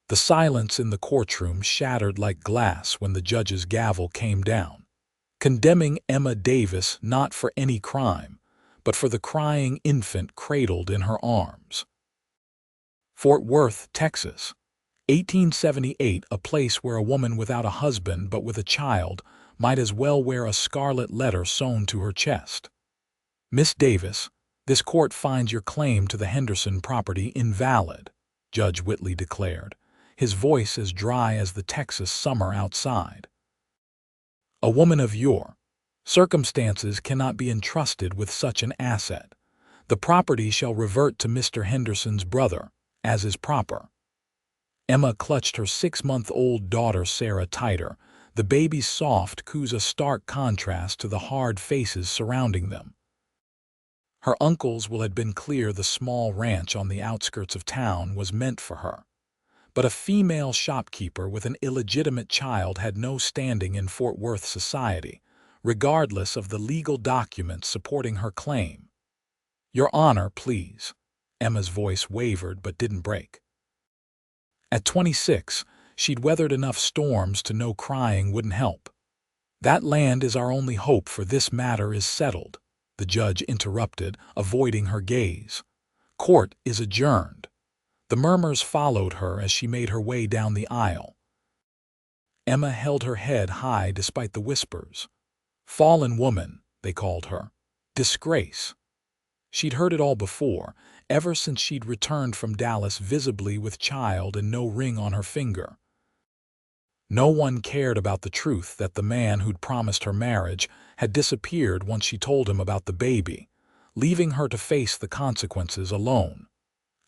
The silence in the courtroom shattered like glass when the judge's gavel came down, condemning Emma Davis not for any crime, but for the crying infant cradled in her arms. Fort Worth, Texas, 1878, a place where a woman without a husband but with a child might as well wear a scarlet letter sewn to her chest. Miss Davis, this court finds your claim to the Henderson property invalid, Judge Whitley declared, his voice as dry as the Texas summer outside. A woman of your circumstances cannot be entrusted with such an asset. The property shall revert to Mr. Henderson's brother, as is proper. Emma clutched her 6-month-old daughter Sarah tighter, the baby's soft coos a stark contrast to the hard faces surrounding them. Her uncle's will had been clear the small ranch on the outskirts of town was meant for her. But a female shopkeeper with an illegitimate child had no standing in Fort Worth society, regardless of the legal documents supporting her claim. Your Honor, please. Emma's voice wavered but didn't break. At 26, she'd weathered enough storms to know crying wouldn't help. That land is our only hope, for this matter is settled, the judge interrupted, avoiding her gaze. Court is adjourned. The murmurs followed her as she made her way down the aisle. Emma held her head high despite the whispers. Fallen woman, they called her. Disgrace. She'd heard it all before, ever since she'd returned from Dallas visibly with child and no ring on her finger. No one cared about the truth that the man who'd promised her marriage had disappeared once she told him about the baby, leaving her to face the consequences alone.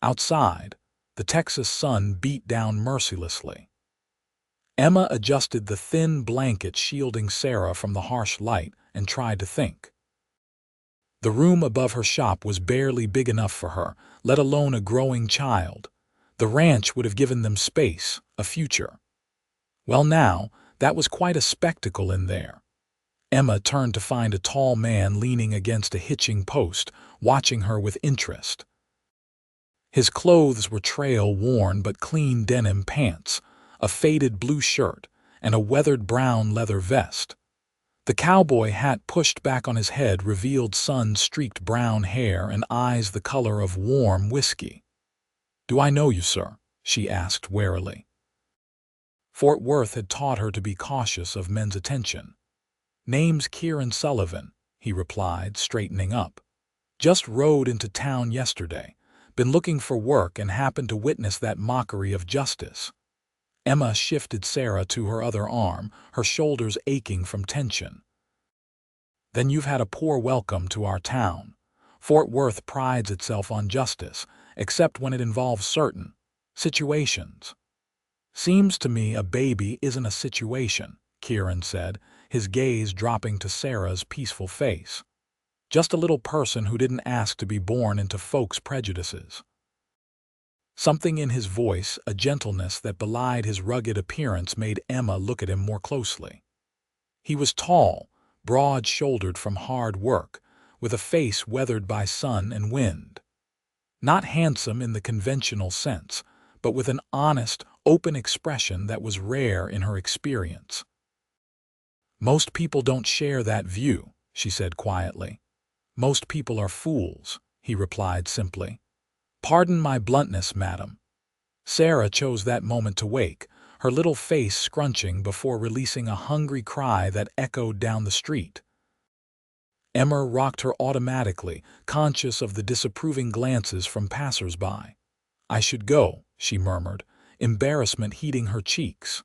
Outside, the Texas sun beat down mercilessly. Emma adjusted the thin blanket shielding Sarah from the harsh light and tried to think. The room above her shop was barely big enough for her, let alone a growing child. The ranch would have given them space, a future. Well, now, that was quite a spectacle in there. Emma turned to find a tall man leaning against a hitching post, watching her with interest. His clothes were trail-worn but clean denim pants, a faded blue shirt, and a weathered brown leather vest. The cowboy hat pushed back on his head revealed sun-streaked brown hair and eyes the color of warm whiskey. "Do I know you, sir?" she asked warily. Fort Worth had taught her to be cautious of men's attention. "Name's Kieran Sullivan," he replied, straightening up. "Just rode into town yesterday. Been looking for work and happened to witness that mockery of justice." Emma shifted Sarah to her other arm, her shoulders aching from tension. "Then you've had a poor welcome to our town. Fort Worth prides itself on justice, except when it involves certain situations." "Seems to me a baby isn't a situation," Kieran said, his gaze dropping to Sarah's peaceful face. "Just a little person who didn't ask to be born into folks' prejudices." Something in his voice, a gentleness that belied his rugged appearance, made Emma look at him more closely. He was tall, broad-shouldered from hard work, with a face weathered by sun and wind. Not handsome in the conventional sense, but with an honest, open expression that was rare in her experience. "Most people don't share that view," she said quietly. "Most people are fools," he replied simply. "Pardon my bluntness, madam." Sarah chose that moment to wake, her little face scrunching before releasing a hungry cry that echoed down the street. Emma rocked her automatically, conscious of the disapproving glances from passers-by. "I should go," she murmured, embarrassment heating her cheeks.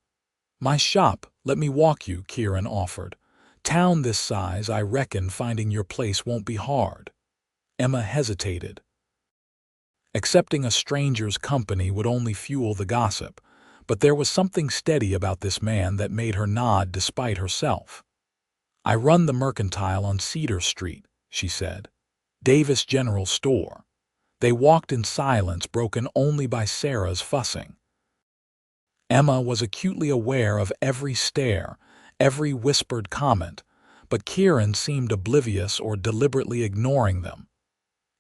"My shop, let me walk you," Kieran offered. "Town this size, I reckon finding your place won't be hard." Emma hesitated. Accepting a stranger's company would only fuel the gossip, but there was something steady about this man that made her nod despite herself. "I run the mercantile on Cedar Street," she said. "Davis General Store." They walked in silence, broken only by Sarah's fussing. Emma was acutely aware of every stare, every whispered comment, but Kieran seemed oblivious or deliberately ignoring them.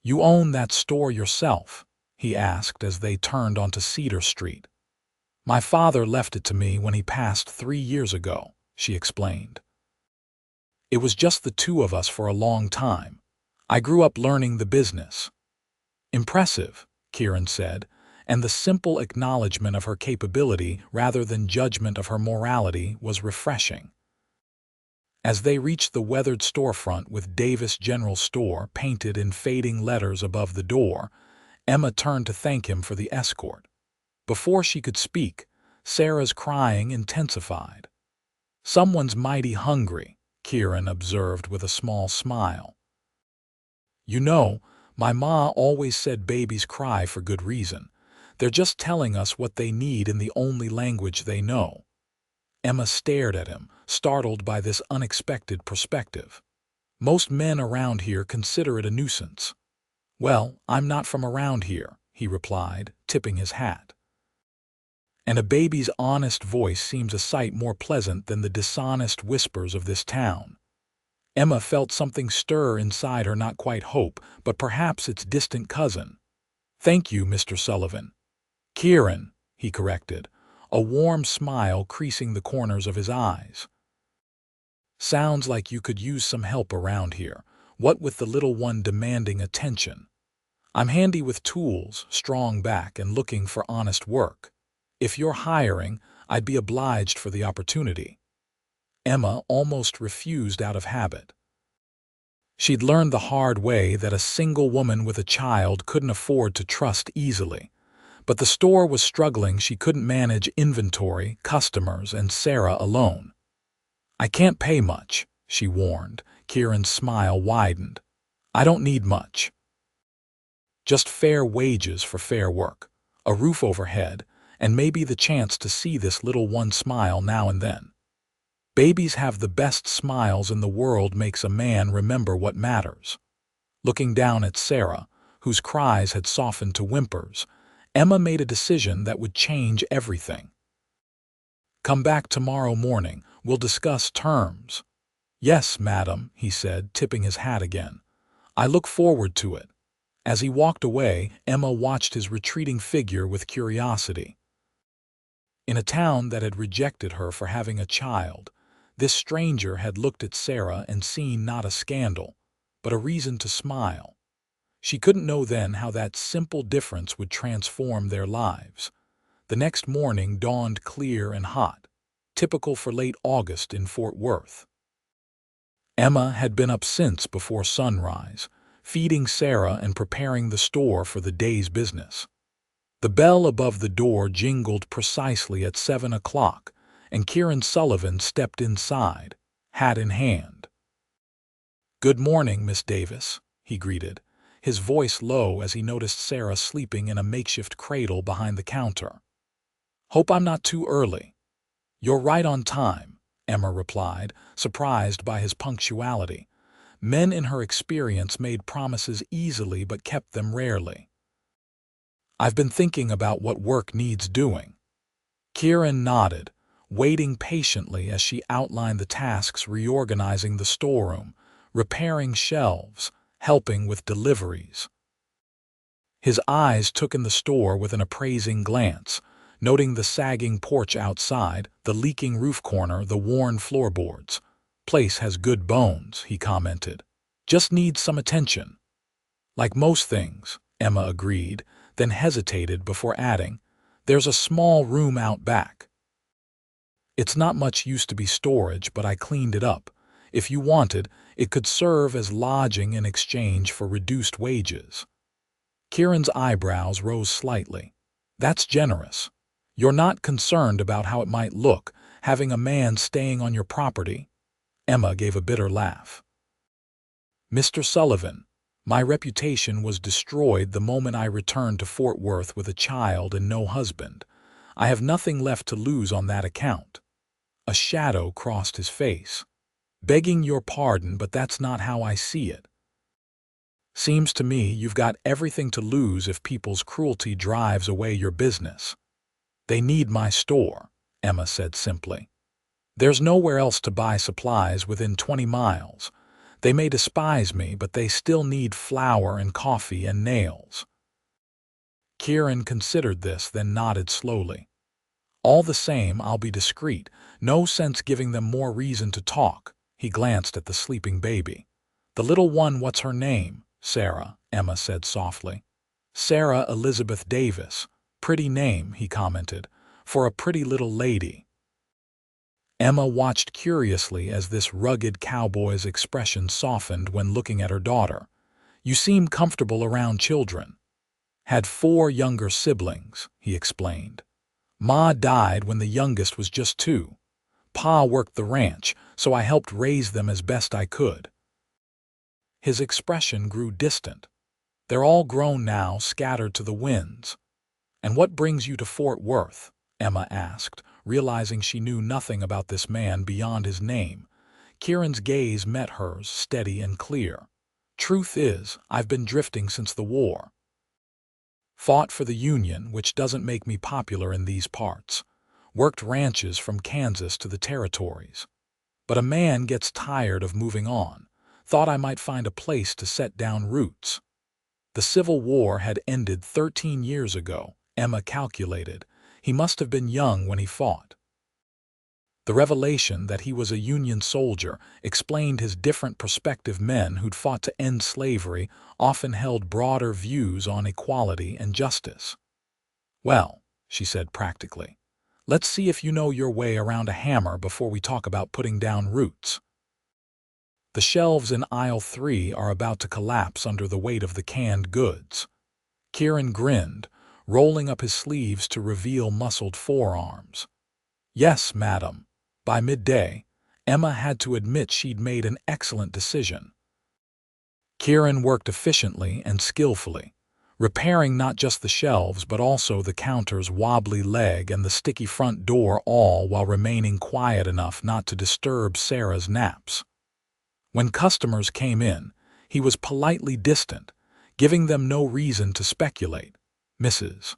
"You own that store yourself?" he asked as they turned onto Cedar Street. My father left it to me when he passed 3 years ago, she explained. It was just the two of us for a long time. I grew up learning the business. Impressive, Kieran said, and the simple acknowledgement of her capability rather than judgment of her morality was refreshing. As they reached the weathered storefront with Davis General Store painted in fading letters above the door, Emma turned to thank him for the escort. Before she could speak, Sarah's crying intensified. "Someone's mighty hungry," Kieran observed with a small smile. "You know, my ma always said babies cry for good reason. They're just telling us what they need in the only language they know." Emma stared at him, startled by this unexpected perspective. "Most men around here consider it a nuisance." "Well, I'm not from around here," he replied, tipping his hat. "And a baby's honest voice seems a sight more pleasant than the dishonest whispers of this town." Emma felt something stir inside her, not quite hope, but perhaps its distant cousin. "Thank you, Mr. Sullivan." "Kieran," he corrected, a warm smile creasing the corners of his eyes. "Sounds like you could use some help around here, what with the little one demanding attention. I'm handy with tools, strong back, and looking for honest work. If you're hiring, I'd be obliged for the opportunity." Emma almost refused out of habit. She'd learned the hard way that a single woman with a child couldn't afford to trust easily. But the store was struggling. She couldn't manage inventory, customers, and Sarah alone. "I can't pay much," she warned. Kieran's smile widened. "I don't need much. Just fair wages for fair work, a roof overhead, and maybe the chance to see this little one smile now and then. Babies have the best smiles in the world, makes a man remember what matters." Looking down at Sarah, whose cries had softened to whimpers, Emma made a decision that would change everything. "Come back tomorrow morning. We'll discuss terms." "Yes, madam," he said, tipping his hat again. "I look forward to it." As he walked away, Emma watched his retreating figure with curiosity. In a town that had rejected her for having a child, this stranger had looked at Sarah and seen not a scandal, but a reason to smile. She couldn't know then how that simple difference would transform their lives. The next morning dawned clear and hot, typical for late August in Fort Worth. Emma had been up since before sunrise, feeding Sarah and preparing the store for the day's business. The bell above the door jingled precisely at 7 o'clock, and Kieran Sullivan stepped inside, hat in hand. "Good morning, Miss Davis," he greeted, his voice low as he noticed Sarah sleeping in a makeshift cradle behind the counter. "Hope I'm not too early." "You're right on time," Emma replied, surprised by his punctuality. Men in her experience made promises easily but kept them rarely. "I've been thinking about what work needs doing." Kieran nodded, waiting patiently as she outlined the tasks: reorganizing the storeroom, repairing shelves, helping with deliveries. His eyes took in the store with an appraising glance, noting the sagging porch outside, the leaking roof corner, the worn floorboards. "Place has good bones," he commented. "Just needs some attention." "Like most things," Emma agreed, then hesitated before adding, "There's a small room out back. It's not much used to be storage, but I cleaned it up. If you wanted, it could serve as lodging in exchange for reduced wages." Kieran's eyebrows rose slightly. "That's generous. You're not concerned about how it might look, having a man staying on your property?" Emma gave a bitter laugh. "Mr. Sullivan, my reputation was destroyed the moment I returned to Fort Worth with a child and no husband. I have nothing left to lose on that account." A shadow crossed his face. "Begging your pardon, but that's not how I see it. Seems to me you've got everything to lose if people's cruelty drives away your business." "They need my store," Emma said simply. "There's nowhere else to buy supplies within 20 miles. They may despise me, but they still need flour and coffee and nails." Kieran considered this, then nodded slowly. All the same, I'll be discreet. No sense giving them more reason to talk. He glanced at the sleeping baby. The little one, what's her name? Sarah, Emma said softly. Sarah Elizabeth Davis. Pretty name, he commented, for a pretty little lady. Emma watched curiously as this rugged cowboy's expression softened when looking at her daughter. You seem comfortable around children. Had 4 younger siblings, he explained. Ma died when the youngest was just 2. Pa worked the ranch, so I helped raise them as best I could. His expression grew distant. They're all grown now, scattered to the winds. And what brings you to Fort Worth? Emma asked, realizing she knew nothing about this man beyond his name. Kieran's gaze met hers, steady and clear. Truth is, I've been drifting since the war. Fought for the Union, which doesn't make me popular in these parts. Worked ranches from Kansas to the territories. But a man gets tired of moving on. Thought I might find a place to set down roots. The Civil War had ended 13 years ago, Emma calculated. He must have been young when he fought. The revelation that he was a Union soldier explained his different prospective men who'd fought to end slavery often held broader views on equality and justice. Well, she said practically, let's see if you know your way around a hammer before we talk about putting down roots. The shelves in aisle 3 are about to collapse under the weight of the canned goods. Kieran grinned, rolling up his sleeves to reveal muscled forearms. Yes, madam. By midday, Emma had to admit she'd made an excellent decision. Kieran worked efficiently and skillfully, repairing not just the shelves but also the counter's wobbly leg and the sticky front door, all while remaining quiet enough not to disturb Sarah's naps. When customers came in, he was politely distant, giving them no reason to speculate. Mrs.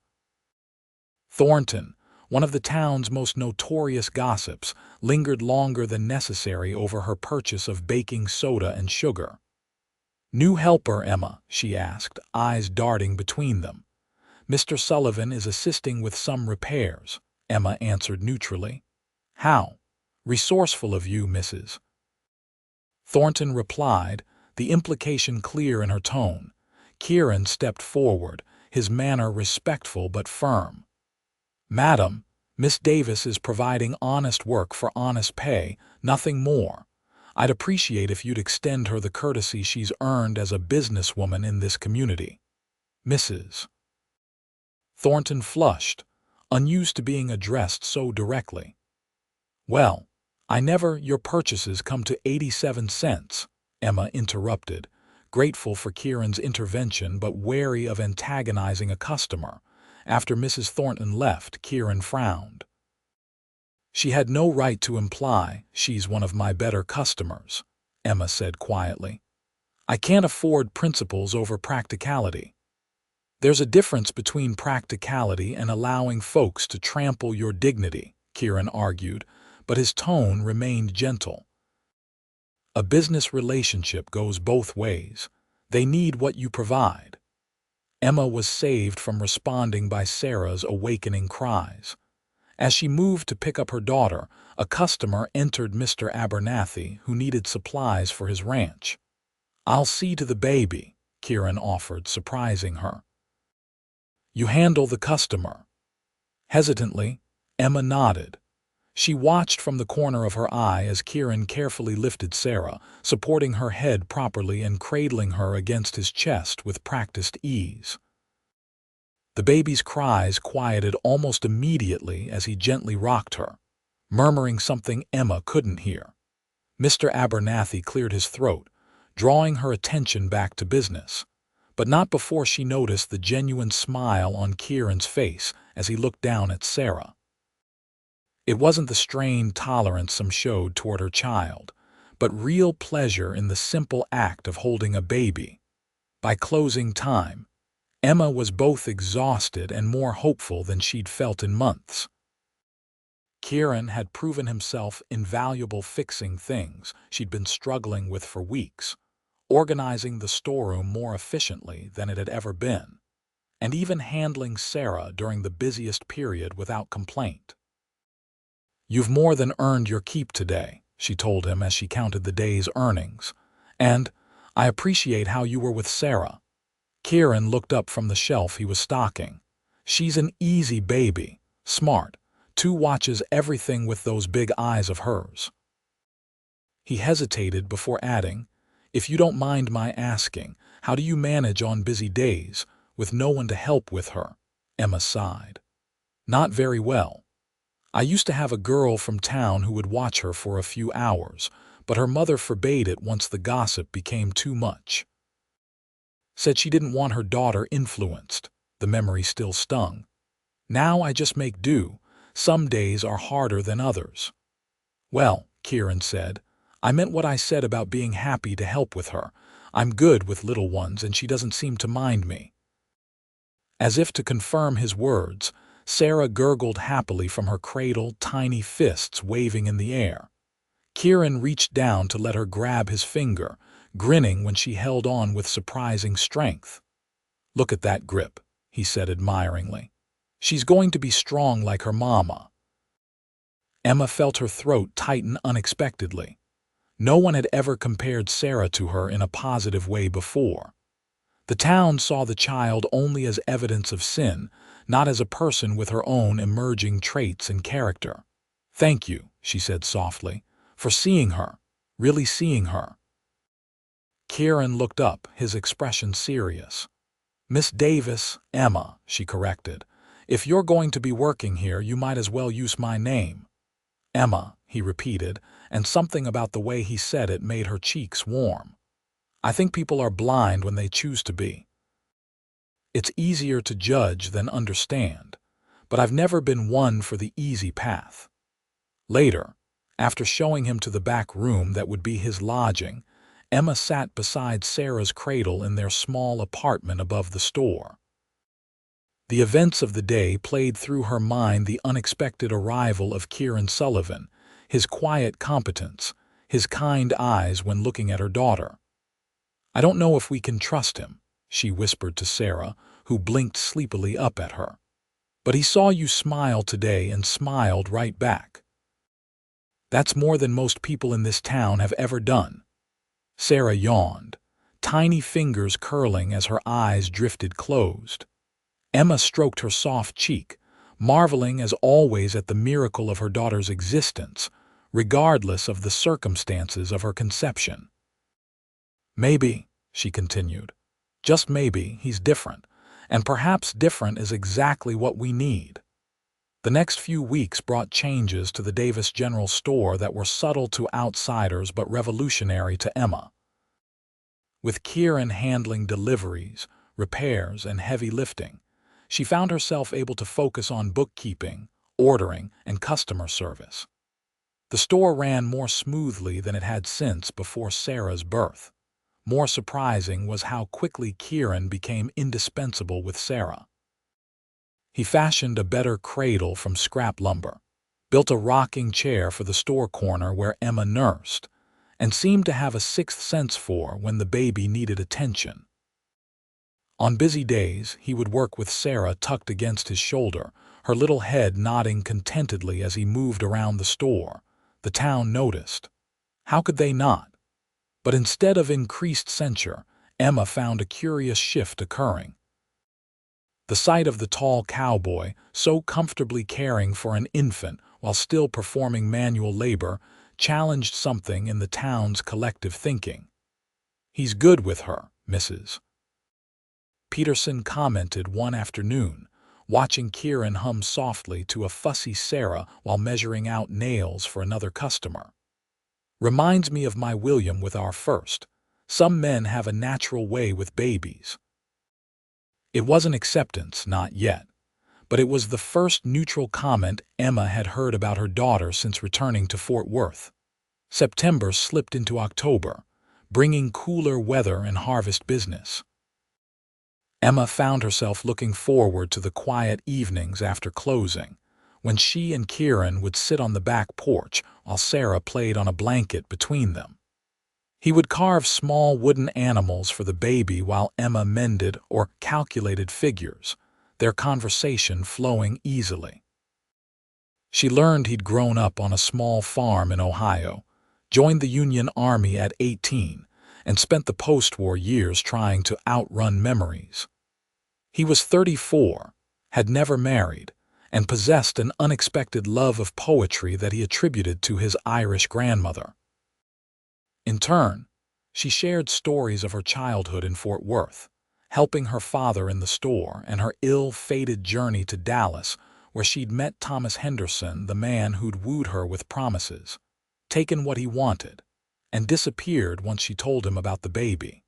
Thornton, one of the town's most notorious gossips, lingered longer than necessary over her purchase of baking soda and sugar. New helper, Emma? She asked, eyes darting between them. Mr. Sullivan is assisting with some repairs, Emma answered neutrally. How resourceful of you, Mrs. Thornton replied, the implication clear in her tone. Kieran stepped forward, his manner respectful but firm. Madam, Miss Davis is providing honest work for honest pay, nothing more. I'd appreciate if you'd extend her the courtesy she's earned as a businesswoman in this community. Mrs. Thornton flushed, unused to being addressed so directly. Well, your purchases come to 87 cents, Emma interrupted, grateful for Kieran's intervention but wary of antagonizing a customer. After Mrs. Thornton left, Kieran frowned. She had no right to imply she's one of my better customers, Emma said quietly. I can't afford principles over practicality. There's a difference between practicality and allowing folks to trample your dignity, Kieran argued, but his tone remained gentle. A business relationship goes both ways. They need what you provide. Emma was saved from responding by Sarah's awakening cries. As she moved to pick up her daughter, a customer entered Mr. Abernathy, who needed supplies for his ranch. I'll see to the baby, Kieran offered, surprising her. You handle the customer. Hesitantly, Emma nodded. She watched from the corner of her eye as Kieran carefully lifted Sarah, supporting her head properly and cradling her against his chest with practiced ease. The baby's cries quieted almost immediately as he gently rocked her, murmuring something Emma couldn't hear. Mr. Abernathy cleared his throat, drawing her attention back to business, but not before she noticed the genuine smile on Kieran's face as he looked down at Sarah. It wasn't the strained tolerance some showed toward her child, but real pleasure in the simple act of holding a baby. By closing time, Emma was both exhausted and more hopeful than she'd felt in months. Kieran had proven himself invaluable fixing things she'd been struggling with for weeks, organizing the storeroom more efficiently than it had ever been, and even handling Sarah during the busiest period without complaint. "You've more than earned your keep today," she told him as she counted the day's earnings. "And I appreciate how you were with Sarah." Kieran looked up from the shelf he was stocking. "She's an easy baby, smart, too watches everything with those big eyes of hers." He hesitated before adding, "If you don't mind my asking, how do you manage on busy days, with no one to help with her?" Emma sighed. "Not very well. I used to have a girl from town who would watch her for a few hours, but her mother forbade it once the gossip became too much. Said she didn't want her daughter influenced." The memory still stung. "Now I just make do. Some days are harder than others." "Well," Kieran said, "I meant what I said about being happy to help with her. I'm good with little ones and she doesn't seem to mind me." As if to confirm his words, Sarah gurgled happily from her cradle, tiny fists waving in the air. Kieran reached down to let her grab his finger, grinning when she held on with surprising strength. "Look at that grip," he said admiringly. "She's going to be strong like her mama." Emma felt her throat tighten unexpectedly. No one had ever compared Sarah to her in a positive way before. The town saw the child only as evidence of sin, not as a person with her own emerging traits and character. "Thank you," she said softly, "for seeing her, really seeing her." Kieran looked up, his expression serious. "Miss Davis, Emma," she corrected. "If you're going to be working here, you might as well use my name." "Emma," he repeated, and something about the way he said it made her cheeks warm. "I think people are blind when they choose to be. It's easier to judge than understand, but I've never been one for the easy path." Later, after showing him to the back room that would be his lodging, Emma sat beside Sarah's cradle in their small apartment above the store. The events of the day played through her mind: the unexpected arrival of Kieran Sullivan, his quiet competence, his kind eyes when looking at her daughter. "I don't know if we can trust him," she whispered to Sarah, who blinked sleepily up at her. "But he saw you smile today and smiled right back. That's more than most people in this town have ever done." Sarah yawned, tiny fingers curling as her eyes drifted closed. Emma stroked her soft cheek, marveling as always at the miracle of her daughter's existence, regardless of the circumstances of her conception. "Maybe," she continued, "just maybe he's different, and perhaps different is exactly what we need." The next few weeks brought changes to the Davis General Store that were subtle to outsiders but revolutionary to Emma. With Kieran handling deliveries, repairs, and heavy lifting, she found herself able to focus on bookkeeping, ordering, and customer service. The store ran more smoothly than it had since before Sarah's birth. More surprising was how quickly Kieran became indispensable with Sarah. He fashioned a better cradle from scrap lumber, built a rocking chair for the store corner where Emma nursed, and seemed to have a sixth sense for when the baby needed attention. On busy days, he would work with Sarah tucked against his shoulder, her little head nodding contentedly as he moved around the store. The town noticed. How could they not? But instead of increased censure, Emma found a curious shift occurring. The sight of the tall cowboy, so comfortably caring for an infant while still performing manual labor, challenged something in the town's collective thinking. "He's good with her, Mrs. Peterson commented one afternoon, watching Kieran hum softly to a fussy Sarah while measuring out nails for another customer. "Reminds me of my William with our first. Some men have a natural way with babies." It wasn't acceptance, not yet, but it was the first neutral comment Emma had heard about her daughter since returning to Fort Worth. September slipped into October, bringing cooler weather and harvest business. Emma found herself looking forward to the quiet evenings after closing, when she and Kieran would sit on the back porch while Sarah played on a blanket between them. He would carve small wooden animals for the baby while Emma mended or calculated figures, their conversation flowing easily. She learned he'd grown up on a small farm in Ohio, joined the Union Army at 18, and spent the post-war years trying to outrun memories. He was 34, had never married, and possessed an unexpected love of poetry that he attributed to his Irish grandmother. In turn, she shared stories of her childhood in Fort Worth, helping her father in the store, and her ill-fated journey to Dallas, where she'd met Thomas Henderson, the man who'd wooed her with promises, taken what he wanted, and disappeared once she told him about the baby.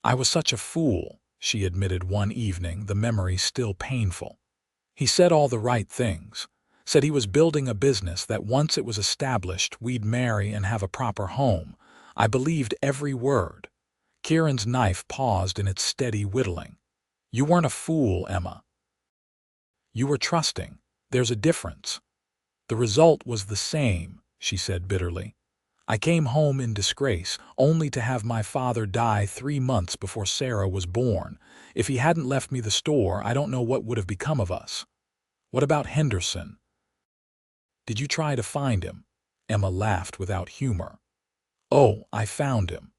"I was such a fool," she admitted one evening, the memory still painful. "He said all the right things, said he was building a business, that once it was established we'd marry and have a proper home. I believed every word." Kieran's knife paused in its steady whittling. "You weren't a fool, Emma. You were trusting. There's a difference." "The result was the same," she said bitterly. "I came home in disgrace, only to have my father die 3 months before Sarah was born. If he hadn't left me the store, I don't know what would have become of us." "What about Henderson? Did you try to find him?" Emma laughed without humor. "Oh, I found him.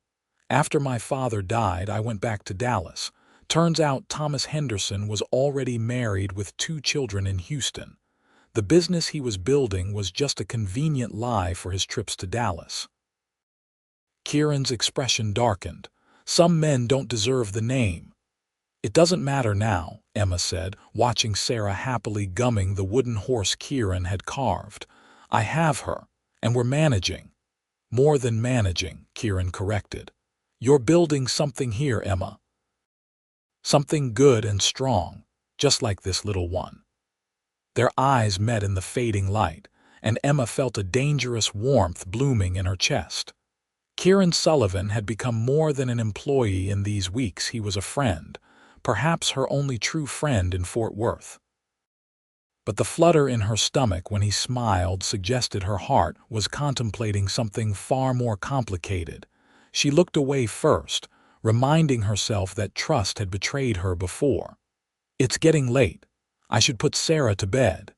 After my father died, I went back to Dallas. Turns out Thomas Henderson was already married with 2 children in Houston. The business he was building was just a convenient lie for his trips to Dallas." Kieran's expression darkened. "Some men don't deserve the name." "It doesn't matter now," Emma said, watching Sarah happily gumming the wooden horse Kieran had carved. "I have her, and we're managing." "More than managing," Kieran corrected. "You're building something here, Emma. Something good and strong, just like this little one." Their eyes met in the fading light, and Emma felt a dangerous warmth blooming in her chest. Kieran Sullivan had become more than an employee in these weeks. He was a friend, perhaps her only true friend in Fort Worth. But the flutter in her stomach when he smiled suggested her heart was contemplating something far more complicated. She looked away first, reminding herself that trust had betrayed her before. "It's getting late. I should put Sarah to bed."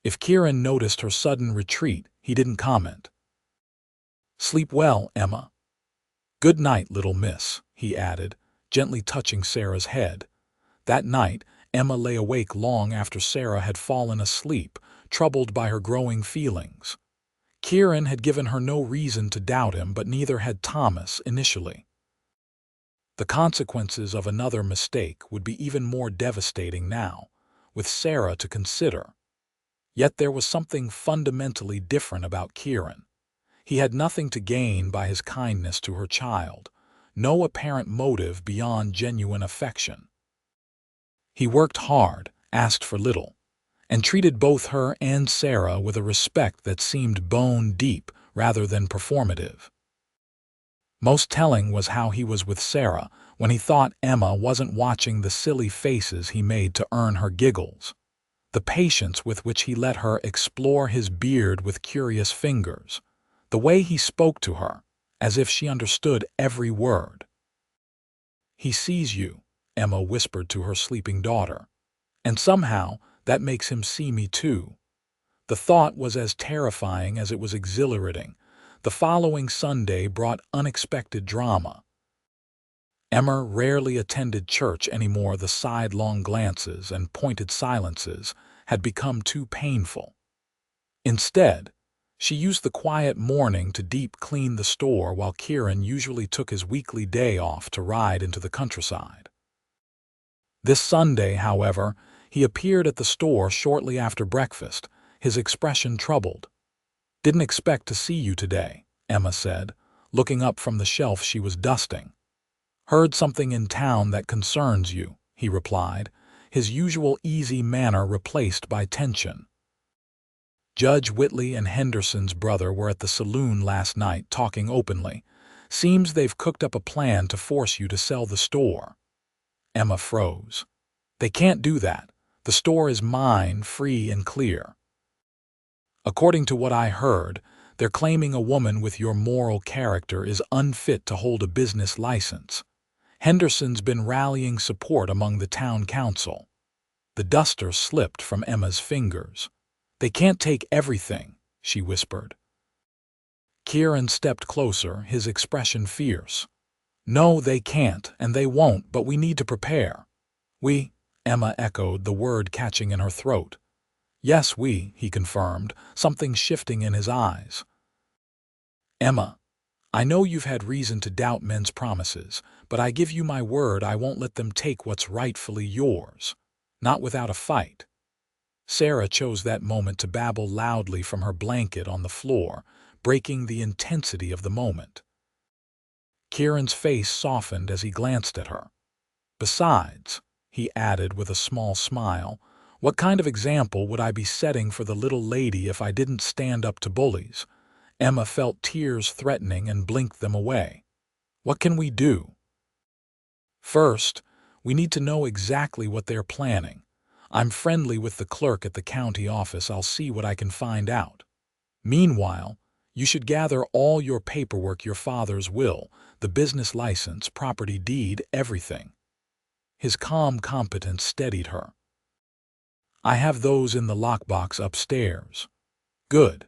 If Kieran noticed her sudden retreat, he didn't comment. "Sleep well, Emma." "Good night, little miss," he added, gently touching Sarah's head. That night, Emma lay awake long after Sarah had fallen asleep, troubled by her growing feelings. Kieran had given her no reason to doubt him, but neither had Thomas initially. The consequences of another mistake would be even more devastating now, with Sarah to consider. Yet there was something fundamentally different about Kieran. He had nothing to gain by his kindness to her child, no apparent motive beyond genuine affection. He worked hard, asked for little, and treated both her and Sarah with a respect that seemed bone-deep rather than performative. Most telling was how he was with Sarah when he thought Emma wasn't watching the silly faces he made to earn her giggles, the patience with which he let her explore his beard with curious fingers, the way he spoke to her, as if she understood every word. "He sees you," Emma whispered to her sleeping daughter, "and somehow that makes him see me too." The thought was as terrifying as it was exhilarating. The following Sunday brought unexpected drama. Emma rarely attended church anymore. The sidelong glances and pointed silences had become too painful. Instead, she used the quiet morning to deep clean the store while Kieran usually took his weekly day off to ride into the countryside. This Sunday, however, he appeared at the store shortly after breakfast, his expression troubled. "Didn't expect to see you today," Emma said, looking up from the shelf she was dusting. "Heard something in town that concerns you," he replied, his usual easy manner replaced by tension. "Judge Whitley and Henderson's brother were at the saloon last night talking openly. Seems they've cooked up a plan to force you to sell the store." Emma froze. "They can't do that. The store is mine, free and clear." "According to what I heard, they're claiming a woman with your moral character is unfit to hold a business license. Henderson's been rallying support among the town council." The duster slipped from Emma's fingers. "They can't take everything," she whispered. Kieran stepped closer, his expression fierce. "No, they can't, and they won't, but we need to prepare." "We?" Emma echoed, the word catching in her throat. "Yes, we," he confirmed, something shifting in his eyes. "Emma, I know you've had reason to doubt men's promises, but I give you my word I won't let them take what's rightfully yours. Not without a fight." Sarah chose that moment to babble loudly from her blanket on the floor, breaking the intensity of the moment. Kieran's face softened as he glanced at her. "Besides," he added with a small smile, "what kind of example would I be setting for the little lady if I didn't stand up to bullies?" Emma felt tears threatening and blinked them away. "What can we do?" "First, we need to know exactly what they're planning. I'm friendly with the clerk at the county office. I'll see what I can find out. Meanwhile, you should gather all your paperwork, your father's will, the business license, property deed, everything." His calm competence steadied her. "I have those in the lockbox upstairs." "Good."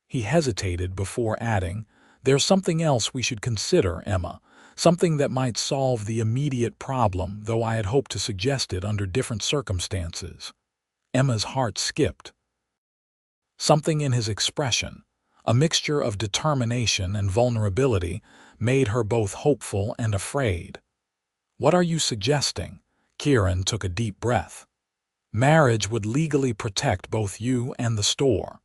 He hesitated before adding, "There's something else we should consider, Emma, something that might solve the immediate problem, though I had hoped to suggest it under different circumstances." Emma's heart skipped. Something in his expression, a mixture of determination and vulnerability, made her both hopeful and afraid. "What are you suggesting?" Kieran took a deep breath. "Marriage would legally protect both you and the store.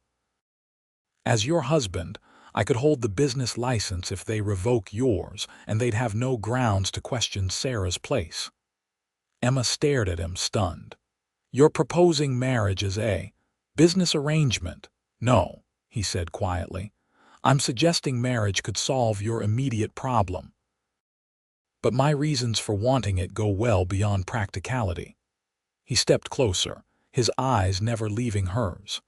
As your husband, I could hold the business license if they revoke yours, and they'd have no grounds to question Sarah's place." Emma stared at him, stunned. "You're proposing marriage as a business arrangement?" "No," he said quietly. "I'm suggesting marriage could solve your immediate problem. But my reasons for wanting it go well beyond practicality." He stepped closer, his eyes never leaving hers.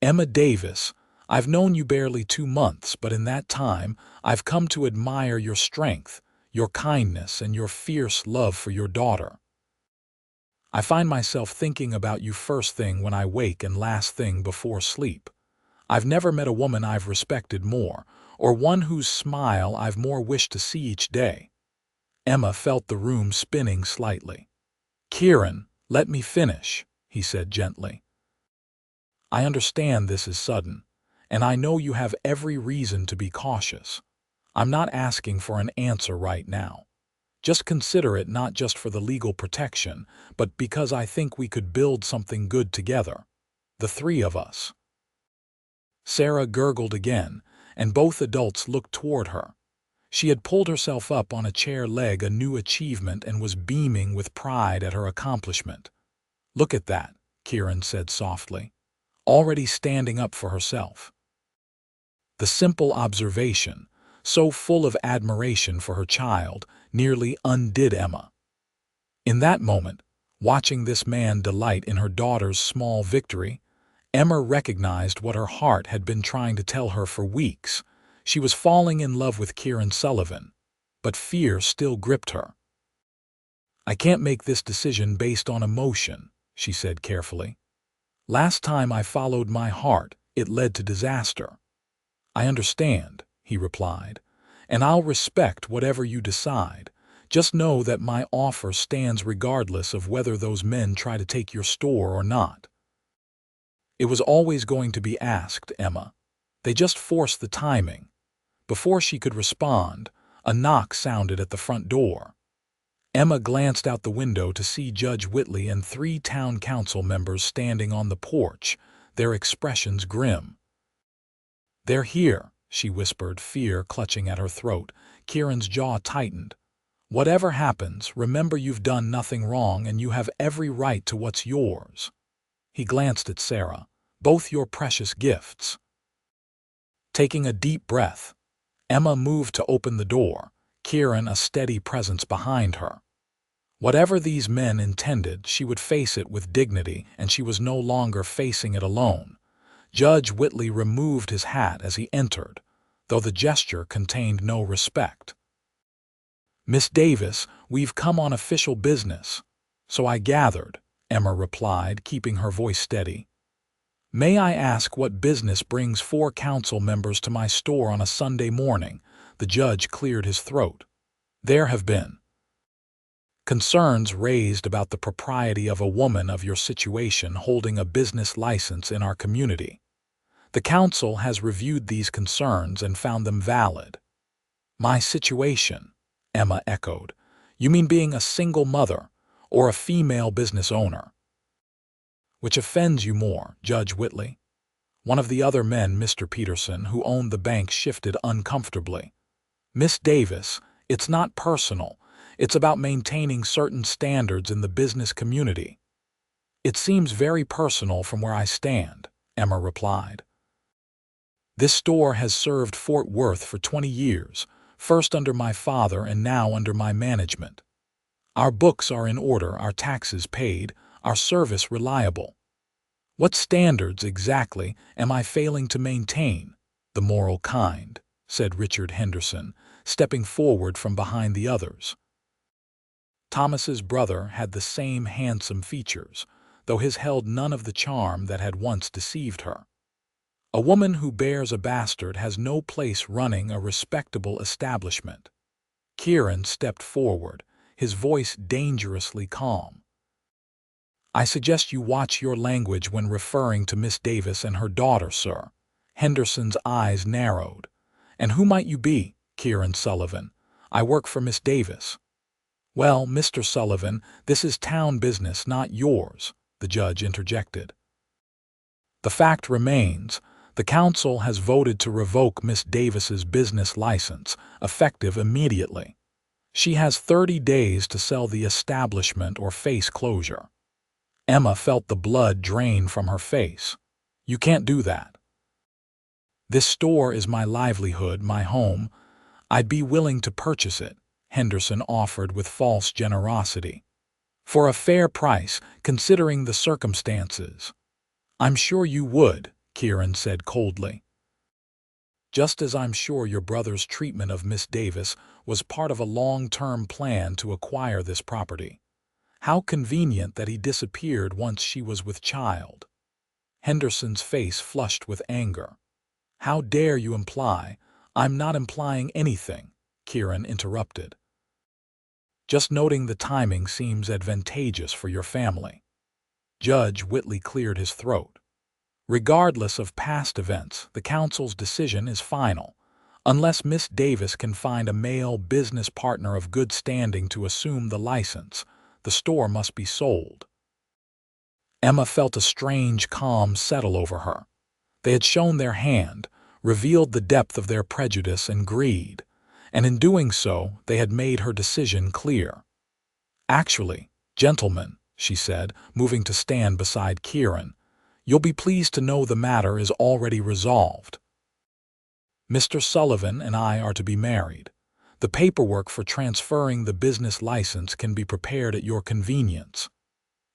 "Emma Davis, I've known you barely 2 months, but in that time I've come to admire your strength, your kindness, and your fierce love for your daughter. I find myself thinking about you first thing when I wake and last thing before sleep. I've never met a woman I've respected more, or one whose smile I've more wished to see each day." Emma felt the room spinning slightly. "Kieran, let me finish," he said gently. "I understand this is sudden, and I know you have every reason to be cautious. I'm not asking for an answer right now. Just consider it, not just for the legal protection, but because I think we could build something good together. The three of us." Sarah gurgled again, and both adults looked toward her. She had pulled herself up on a chair leg, a new achievement, and was beaming with pride at her accomplishment. "Look at that," Kieran said softly, "already standing up for herself." The simple observation, so full of admiration for her child, nearly undid Emma. In that moment, watching this man delight in her daughter's small victory, Emma recognized what her heart had been trying to tell her for weeks. She was falling in love with Kieran Sullivan, but fear still gripped her. "I can't make this decision based on emotion," she said carefully. "Last time I followed my heart, it led to disaster." "I understand," he replied, "and I'll respect whatever you decide. Just know that my offer stands regardless of whether those men try to take your store or not." It was always going to be asked, Emma. They just forced the timing. Before she could respond, a knock sounded at the front door. Emma glanced out the window to see Judge Whitley and 3 town council members standing on the porch, their expressions grim. "They're here," she whispered, fear clutching at her throat. Kieran's jaw tightened. "Whatever happens, remember you've done nothing wrong and you have every right to what's yours." He glanced at Sarah. "Both your precious gifts." Taking a deep breath, Emma moved to open the door, Kieran a steady presence behind her. Whatever these men intended, she would face it with dignity, and she was no longer facing it alone. Judge Whitley removed his hat as he entered, though the gesture contained no respect. "Miss Davis, we've come on official business." "So I gathered," Emma replied, keeping her voice steady. "May I ask what business brings 4 council members to my store on a Sunday morning?" The judge cleared his throat. "There have been concerns raised about the propriety of a woman of your situation holding a business license in our community. The council has reviewed these concerns and found them valid." "My situation?" Emma echoed. "You mean being a single mother or a female business owner?" "Which offends you more, Judge Whitley?" One of the other men, Mr. Peterson, who owned the bank, shifted uncomfortably. "Miss Davis, it's not personal. It's about maintaining certain standards in the business community." "It seems very personal from where I stand," Emma replied. "This store has served Fort Worth for 20 years, first under my father and now under my management. Our books are in order, our taxes paid, our service reliable. What standards exactly am I failing to maintain?" "The moral kind," said Richard Henderson, stepping forward from behind the others. Thomas's brother had the same handsome features, though his held none of the charm that had once deceived her. "A woman who bears a bastard has no place running a respectable establishment." Kieran stepped forward, his voice dangerously calm. "I suggest you watch your language when referring to Miss Davis and her daughter, sir." Henderson's eyes narrowed. "And who might you be?" "Kieran Sullivan. I work for Miss Davis." "Well, Mr. Sullivan, this is town business, not yours," the judge interjected. "The fact remains, the council has voted to revoke Miss Davis's business license, effective immediately. She has 30 days to sell the establishment or face closure." Emma felt the blood drain from her face. "You can't do that." "This store is my livelihood, my home. I'd be willing to purchase it," Henderson offered with false generosity. "For a fair price, considering the circumstances." "I'm sure you would," Kieran said coldly. "Just as I'm sure your brother's treatment of Miss Davis was part of a long-term plan to acquire this property. How convenient that he disappeared once she was with child." Henderson's face flushed with anger. "How dare you imply—" "I'm not implying anything," Kieran interrupted. "Just noting the timing seems advantageous for your family." Judge Whitley cleared his throat. "Regardless of past events, the council's decision is final. Unless Miss Davis can find a male business partner of good standing to assume the license, the store must be sold." Emma felt a strange calm settle over her. They had shown their hand, revealed the depth of their prejudice and greed, and in doing so they had made her decision clear. "Actually, gentlemen," she said, moving to stand beside Kieran, "you'll be pleased to know the matter is already resolved. Mr. Sullivan and I are to be married. The paperwork for transferring the business license can be prepared at your convenience."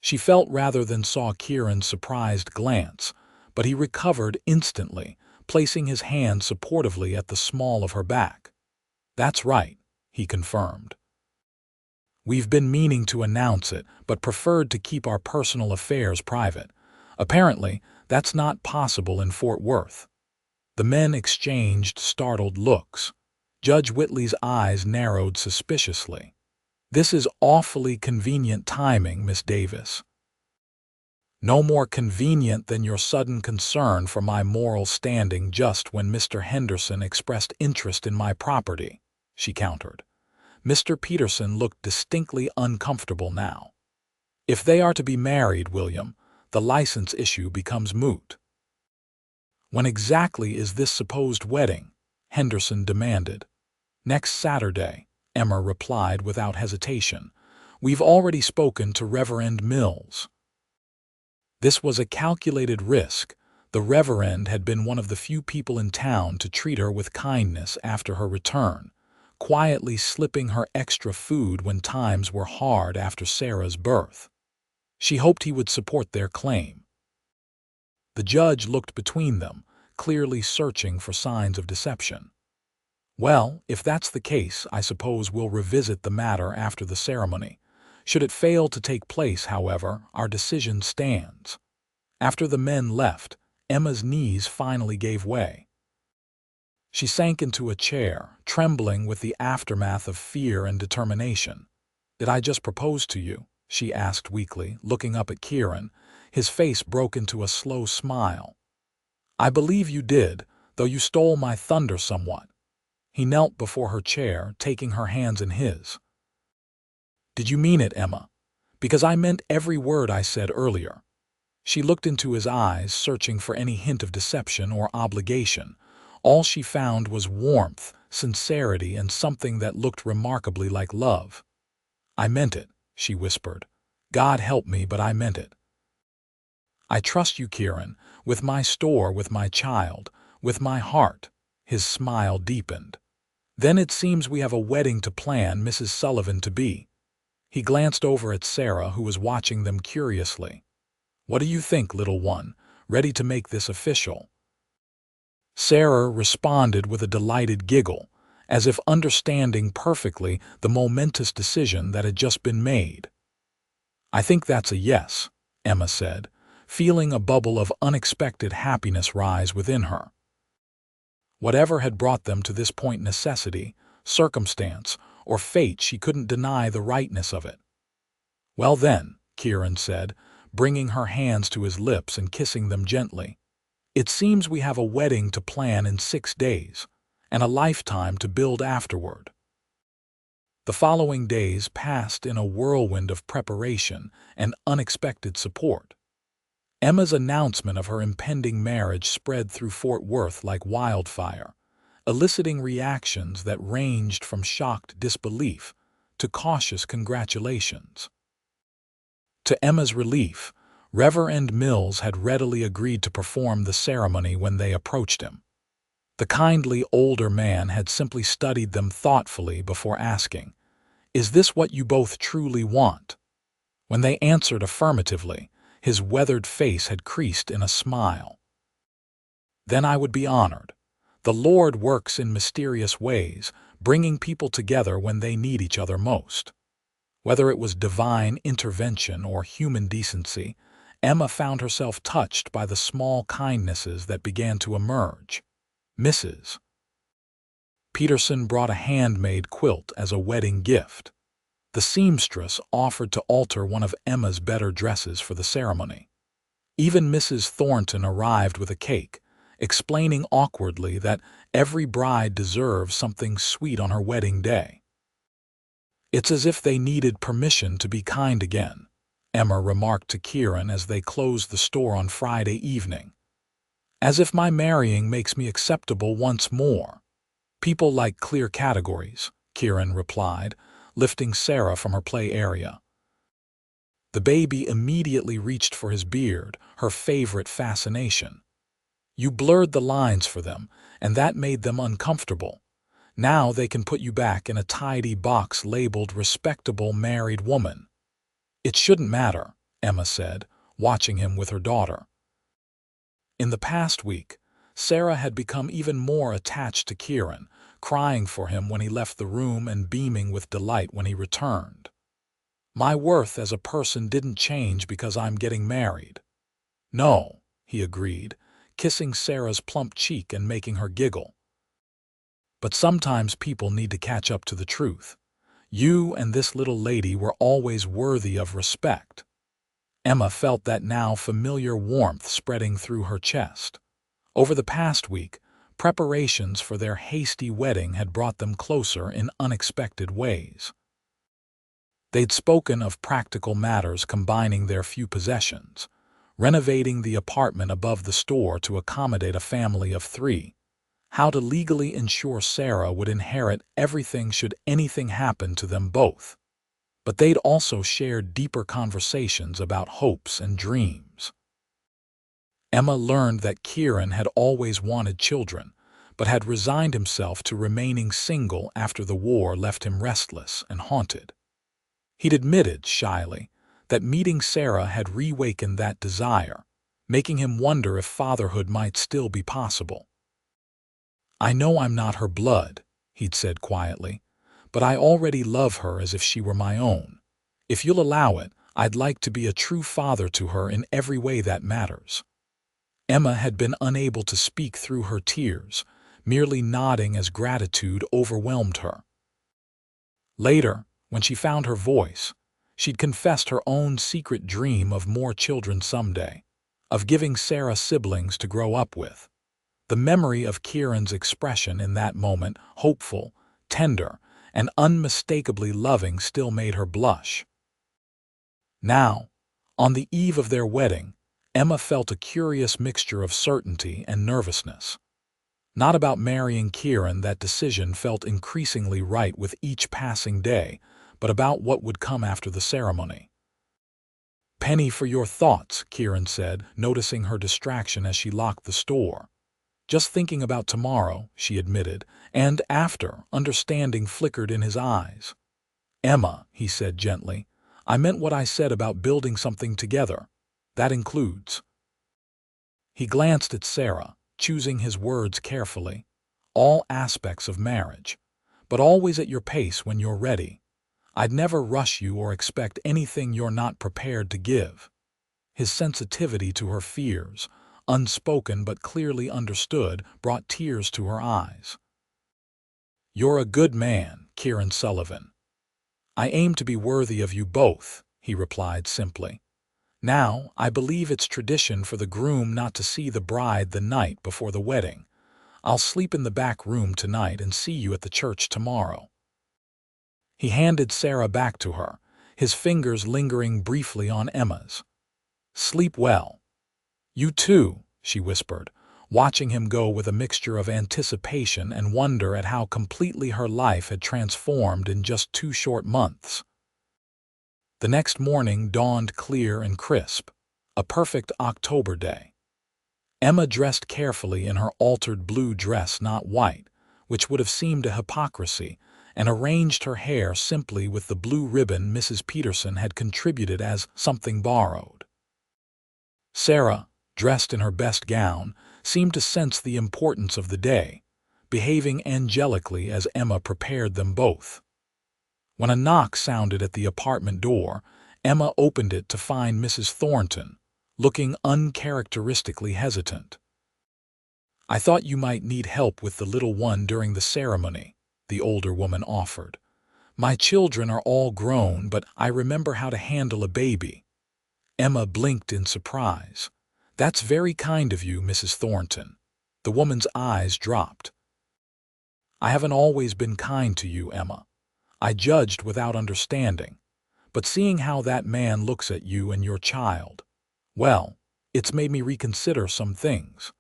She felt rather than saw Kieran's surprised glance, but he recovered instantly, placing his hand supportively at the small of her back. "That's right," he confirmed. "We've been meaning to announce it, but preferred to keep our personal affairs private. Apparently, that's not possible in Fort Worth." The men exchanged startled looks. Judge Whitley's eyes narrowed suspiciously. "This is awfully convenient timing, Miss Davis." "No more convenient than your sudden concern for my moral standing just when Mr. Henderson expressed interest in my property," she countered. Mr. Peterson looked distinctly uncomfortable now. "If they are to be married, William, the license issue becomes moot." "When exactly is this supposed wedding?" Henderson demanded. "Next Saturday," Emma replied without hesitation. "We've already spoken to Reverend Mills." This was a calculated risk. The Reverend had been one of the few people in town to treat her with kindness after her return, quietly slipping her extra food when times were hard after Sarah's birth. She hoped he would support their claim. The judge looked between them, clearly searching for signs of deception. "Well, if that's the case, I suppose we'll revisit the matter after the ceremony. Should it fail to take place, however, our decision stands." After the men left, Emma's knees finally gave way. She sank into a chair, trembling with the aftermath of fear and determination. "Did I just propose to you?" she asked weakly, looking up at Kieran. His face broke into a slow smile. "I believe you did, though you stole my thunder somewhat." He knelt before her chair, taking her hands in his. "Did you mean it, Emma? Because I meant every word I said earlier." She looked into his eyes, searching for any hint of deception or obligation. All she found was warmth, sincerity, and something that looked remarkably like love. "I meant it," she whispered. "God help me, but I meant it. I trust you, Kieran, with my store, with my child, with my heart." His smile deepened. "Then it seems we have a wedding to plan, Mrs. Sullivan to be." He glanced over at Sarah, who was watching them curiously. "What do you think, little one? Ready to make this official?" Sarah responded with a delighted giggle, as if understanding perfectly the momentous decision that had just been made. "I think that's a yes," Emma said, feeling a bubble of unexpected happiness rise within her. Whatever had brought them to this point, necessity, circumstance, or fate, she couldn't deny the rightness of it. "Well then," Kieran said, bringing her hands to his lips and kissing them gently, "it seems we have a wedding to plan in 6 days, and a lifetime to build afterward." The following days passed in a whirlwind of preparation and unexpected support. Emma's announcement of her impending marriage spread through Fort Worth like wildfire, eliciting reactions that ranged from shocked disbelief to cautious congratulations. To Emma's relief, Reverend Mills had readily agreed to perform the ceremony when they approached him. The kindly older man had simply studied them thoughtfully before asking, "Is this what you both truly want?" When they answered affirmatively, his weathered face had creased in a smile. "Then I would be honored. The Lord works in mysterious ways, bringing people together when they need each other most." Whether it was divine intervention or human decency, Emma found herself touched by the small kindnesses that began to emerge. Mrs. Peterson brought a handmade quilt as a wedding gift. The seamstress offered to alter one of Emma's better dresses for the ceremony. Even Mrs. Thornton arrived with a cake, explaining awkwardly that every bride deserves something sweet on her wedding day. "It's as if they needed permission to be kind again," Emma remarked to Kieran as they closed the store on Friday evening. "As if my marrying makes me acceptable once more." "People like clear categories," Kieran replied, lifting Sarah from her play area. The baby immediately reached for his beard, her favorite fascination. "You blurred the lines for them, and that made them uncomfortable. Now they can put you back in a tidy box labeled respectable married woman." "It shouldn't matter," Emma said, watching him with her daughter. In the past week, Sarah had become even more attached to Kieran, crying for him when he left the room and beaming with delight when he returned. "My worth as a person didn't change because I'm getting married." "No," he agreed, kissing Sarah's plump cheek and making her giggle. "But sometimes people need to catch up to the truth. You and this little lady were always worthy of respect." Emma felt that now familiar warmth spreading through her chest. Over the past week, preparations for their hasty wedding had brought them closer in unexpected ways. They'd spoken of practical matters combining their few possessions, renovating the apartment above the store to accommodate a family of 3, how to legally ensure Sarah would inherit everything should anything happen to them both. But they'd also shared deeper conversations about hopes and dreams. Emma learned that Kieran had always wanted children, but had resigned himself to remaining single after the war left him restless and haunted. He'd admitted, shyly, that meeting Sarah had reawakened that desire, making him wonder if fatherhood might still be possible. "I know I'm not her blood," he'd said quietly, "but I already love her as if she were my own. If you'll allow it, I'd like to be a true father to her in every way that matters." Emma had been unable to speak through her tears, merely nodding as gratitude overwhelmed her. Later, when she found her voice, she'd confessed her own secret dream of more children someday, of giving Sarah siblings to grow up with. The memory of Kieran's expression in that moment, hopeful, tender, and unmistakably loving, still made her blush. Now, on the eve of their wedding, Emma felt a curious mixture of certainty and nervousness. Not about marrying Kieran, that decision felt increasingly right with each passing day, but about what would come after the ceremony. "Penny for your thoughts," Kieran said, noticing her distraction as she locked the store. "Just thinking about tomorrow," she admitted, and after, understanding flickered in his eyes. "Emma," he said gently, "I meant what I said about building something together. That includes—" He glanced at Sarah, choosing his words carefully. "All aspects of marriage, but always at your pace when you're ready. I'd never rush you or expect anything you're not prepared to give." His sensitivity to her fears, unspoken but clearly understood, brought tears to her eyes. "You're a good man, Kieran Sullivan." "I aim to be worthy of you both," he replied simply. "Now, I believe it's tradition for the groom not to see the bride the night before the wedding. I'll sleep in the back room tonight and see you at the church tomorrow." He handed Sarah back to her, his fingers lingering briefly on Emma's. "Sleep well." "You too," she whispered, watching him go with a mixture of anticipation and wonder at how completely her life had transformed in just 2 short months. The next morning dawned clear and crisp, a perfect October day. Emma dressed carefully in her altered blue dress, not white, which would have seemed a hypocrisy, and arranged her hair simply with the blue ribbon Mrs. Peterson had contributed as something borrowed. Sarah, dressed in her best gown, seemed to sense the importance of the day, behaving angelically as Emma prepared them both. When a knock sounded at the apartment door, Emma opened it to find Mrs. Thornton, looking uncharacteristically hesitant. "I thought you might need help with the little one during the ceremony," the older woman offered. "My children are all grown, but I remember how to handle a baby." Emma blinked in surprise. "That's very kind of you, Mrs. Thornton." The woman's eyes dropped. "I haven't always been kind to you, Emma. I judged without understanding. But seeing how that man looks at you and your child, well, it's made me reconsider some things."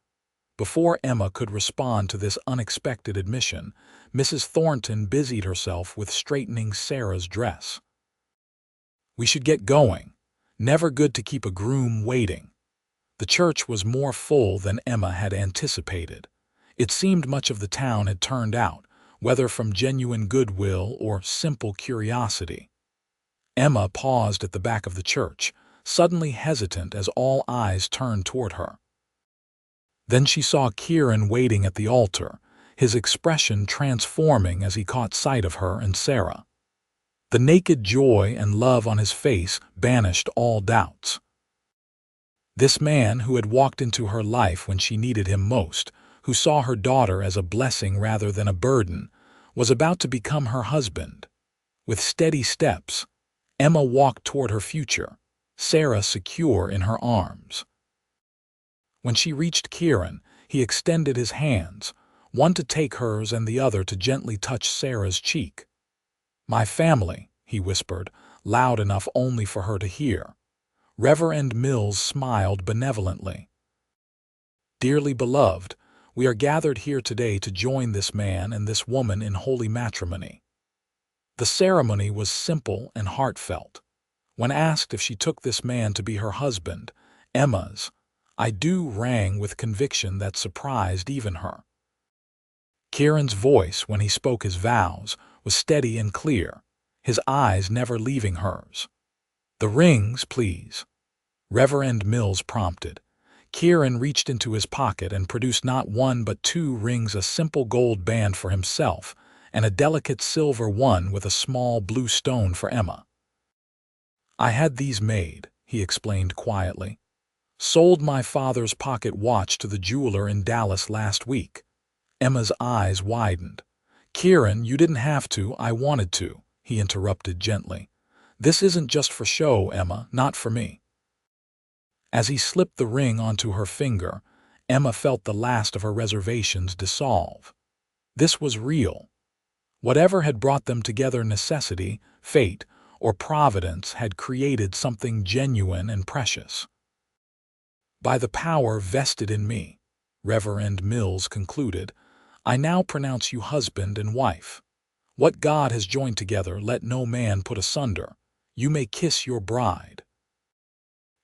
Before Emma could respond to this unexpected admission, Mrs. Thornton busied herself with straightening Sarah's dress. "We should get going. Never good to keep a groom waiting." The church was more full than Emma had anticipated. It seemed much of the town had turned out, whether from genuine goodwill or simple curiosity. Emma paused at the back of the church, suddenly hesitant as all eyes turned toward her. Then she saw Kieran waiting at the altar, his expression transforming as he caught sight of her and Sarah. The naked joy and love on his face banished all doubts. This man who had walked into her life when she needed him most, who saw her daughter as a blessing rather than a burden, was about to become her husband. With steady steps, Emma walked toward her future, Sarah secure in her arms. When she reached Kieran, he extended his hands, one to take hers and the other to gently touch Sarah's cheek. "My family," he whispered, loud enough only for her to hear. Reverend Mills smiled benevolently. "Dearly beloved, we are gathered here today to join this man and this woman in holy matrimony." The ceremony was simple and heartfelt. When asked if she took this man to be her husband, Emma's "I do" rang with conviction that surprised even her. Kieran's voice, when he spoke his vows, was steady and clear, his eyes never leaving hers. "The rings, please," Reverend Mills prompted. Kieran reached into his pocket and produced not 1 but 2 rings, a simple gold band for himself, and a delicate silver one with a small blue stone for Emma. "I had these made," he explained quietly. Sold my father's pocket watch to the jeweler in Dallas last week. Emma's eyes widened. Kieran, you didn't have to, I wanted to, he interrupted gently. This isn't just for show, Emma, not for me. As he slipped the ring onto her finger, Emma felt the last of her reservations dissolve. This was real. Whatever had brought them together, necessity, fate, or providence, had created something genuine and precious. By the power vested in me, Reverend Mills concluded, I now pronounce you husband and wife. What God has joined together, let no man put asunder. You may kiss your bride.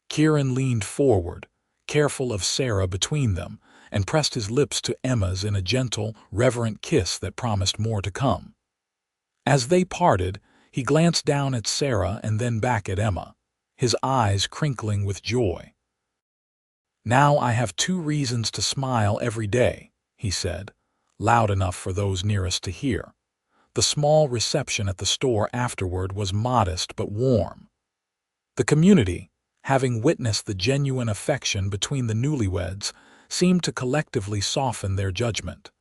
Kieran leaned forward, careful of Sarah between them, and pressed his lips to Emma's in a gentle, reverent kiss that promised more to come. As they parted, he glanced down at Sarah and then back at Emma, his eyes crinkling with joy. Now I have 2 reasons to smile every day, he said, loud enough for those nearest to hear. The small reception at the store afterward was modest but warm. The community, having witnessed the genuine affection between the newlyweds, seemed to collectively soften their judgment.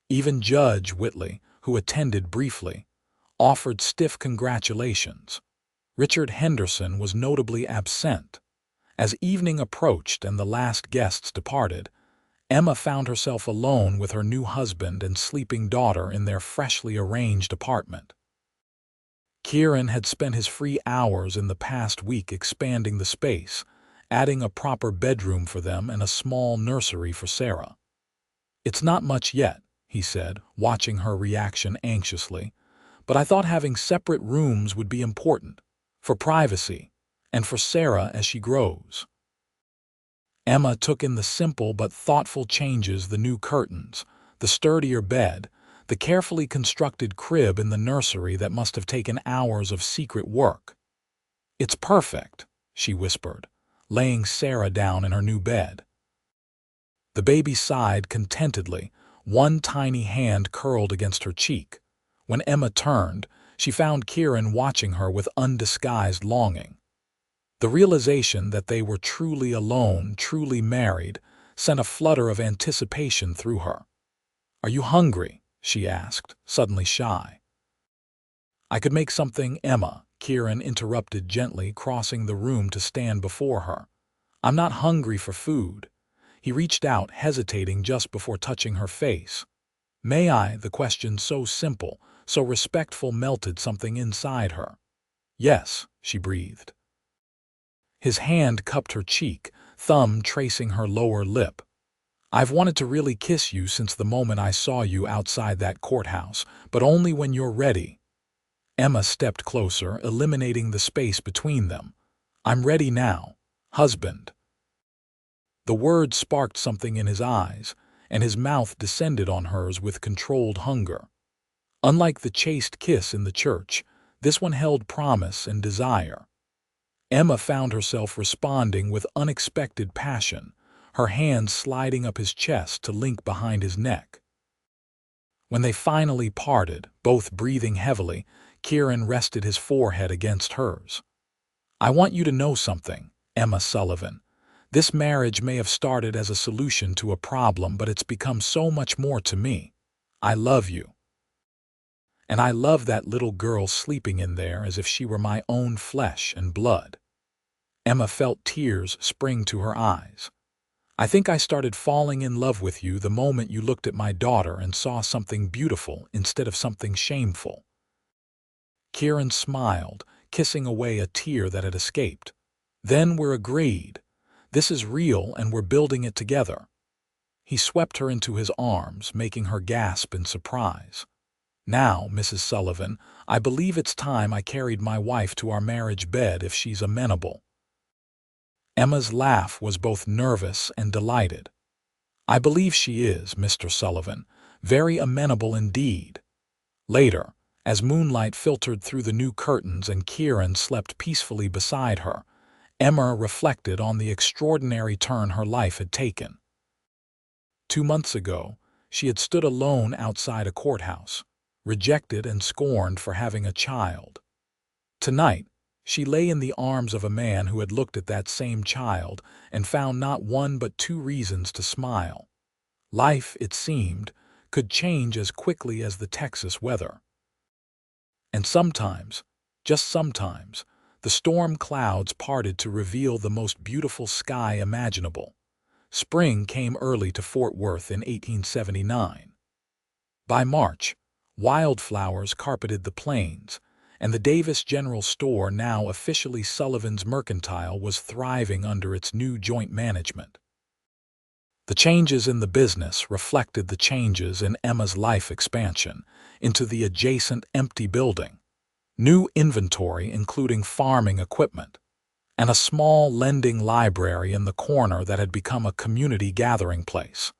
Even Judge Whitley, who attended briefly, offered stiff congratulations. Richard Henderson was notably absent. As evening approached and the last guests departed, Emma found herself alone with her new husband and sleeping daughter in their freshly arranged apartment. Kieran had spent his free hours in the past week expanding the space, adding a proper bedroom for them and a small nursery for Sarah. It's not much yet, he said, watching her reaction anxiously, but I thought having separate rooms would be important, for privacy, and for Sarah as she grows. Emma took in the simple but thoughtful changes: the new curtains, the sturdier bed, the carefully constructed crib in the nursery that must have taken hours of secret work. It's perfect, she whispered, laying Sarah down in her new bed. The baby sighed contentedly, one tiny hand curled against her cheek. When Emma turned, she found Kieran watching her with undisguised longing. The realization that they were truly alone, truly married, sent a flutter of anticipation through her. "Are you hungry?" she asked, suddenly shy. "I could make something, Emma," Kieran interrupted gently, crossing the room to stand before her. "I'm not hungry for food." He reached out, hesitating just before touching her face. "May I?" The question, so simple, so respectful, melted something inside her. "Yes," she breathed. His hand cupped her cheek, thumb tracing her lower lip. "I've wanted to really kiss you since the moment I saw you outside that courthouse, but only when you're ready." Emma stepped closer, eliminating the space between them. "I'm ready now, husband." The word sparked something in his eyes, and his mouth descended on hers with controlled hunger. Unlike the chaste kiss in the church, this one held promise and desire. Emma found herself responding with unexpected passion, her hands sliding up his chest to link behind his neck. When they finally parted, both breathing heavily, Kieran rested his forehead against hers. "I want you to know something, Emma Sullivan. This marriage may have started as a solution to a problem, but it's become so much more to me. I love you. And I love that little girl sleeping in there as if she were my own flesh and blood." Emma felt tears spring to her eyes. "I think I started falling in love with you the moment you looked at my daughter and saw something beautiful instead of something shameful." Kieran smiled, kissing away a tear that had escaped. "Then we're agreed. This is real and we're building it together." He swept her into his arms, making her gasp in surprise. "Now, Mrs. Sullivan, I believe it's time I carried my wife to our marriage bed if she's amenable." Emma's laugh was both nervous and delighted. "I believe she is, Mr. Sullivan, very amenable indeed." Later, as moonlight filtered through the new curtains and Kieran slept peacefully beside her, Emma reflected on the extraordinary turn her life had taken. 2 months ago, she had stood alone outside a courthouse, rejected and scorned for having a child. Tonight, She lay in the arms of a man who had looked at that same child and found not one but two reasons to smile. Life, it seemed, could change as quickly as the Texas weather. And sometimes, just sometimes, the storm clouds parted to reveal the most beautiful sky imaginable. Spring came early to Fort Worth in 1879. By March, wildflowers carpeted the plains, and the Davis General Store, now officially Sullivan's Mercantile, was thriving under its new joint management. The changes in the business reflected the changes in Emma's life expansion into the adjacent empty building, new inventory including farming equipment, and a small lending library in the corner that had become a community gathering place.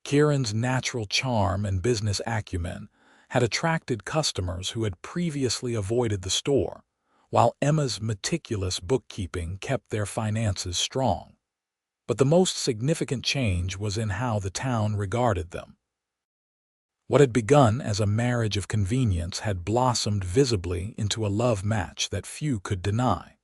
Kieran's natural charm and business acumen had attracted customers who had previously avoided the store, while Emma's meticulous bookkeeping kept their finances strong. But the most significant change was in how the town regarded them. What had begun as a marriage of convenience had blossomed visibly into a love match that few could deny.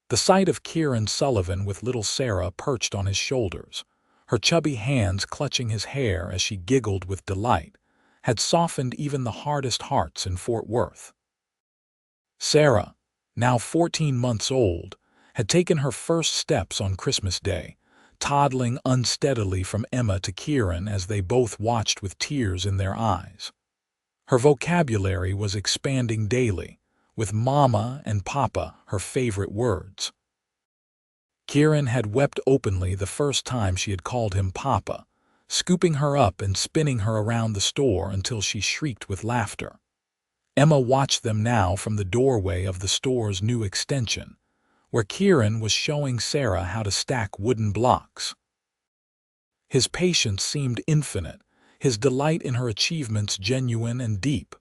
The sight of Kieran Sullivan with little Sarah perched on his shoulders, her chubby hands clutching his hair as she giggled with delight, had softened even the hardest hearts in Fort Worth. Sarah, now 14 months old, had taken her first steps on Christmas Day, toddling unsteadily from Emma to Kieran as they both watched with tears in their eyes. Her vocabulary was expanding daily, with Mama and Papa her favorite words. Kieran had wept openly the first time she had called him Papa, scooping her up and spinning her around the store until she shrieked with laughter. Emma watched them now from the doorway of the store's new extension, where Kieran was showing Sarah how to stack wooden blocks. His patience seemed infinite, his delight in her achievements genuine and deep.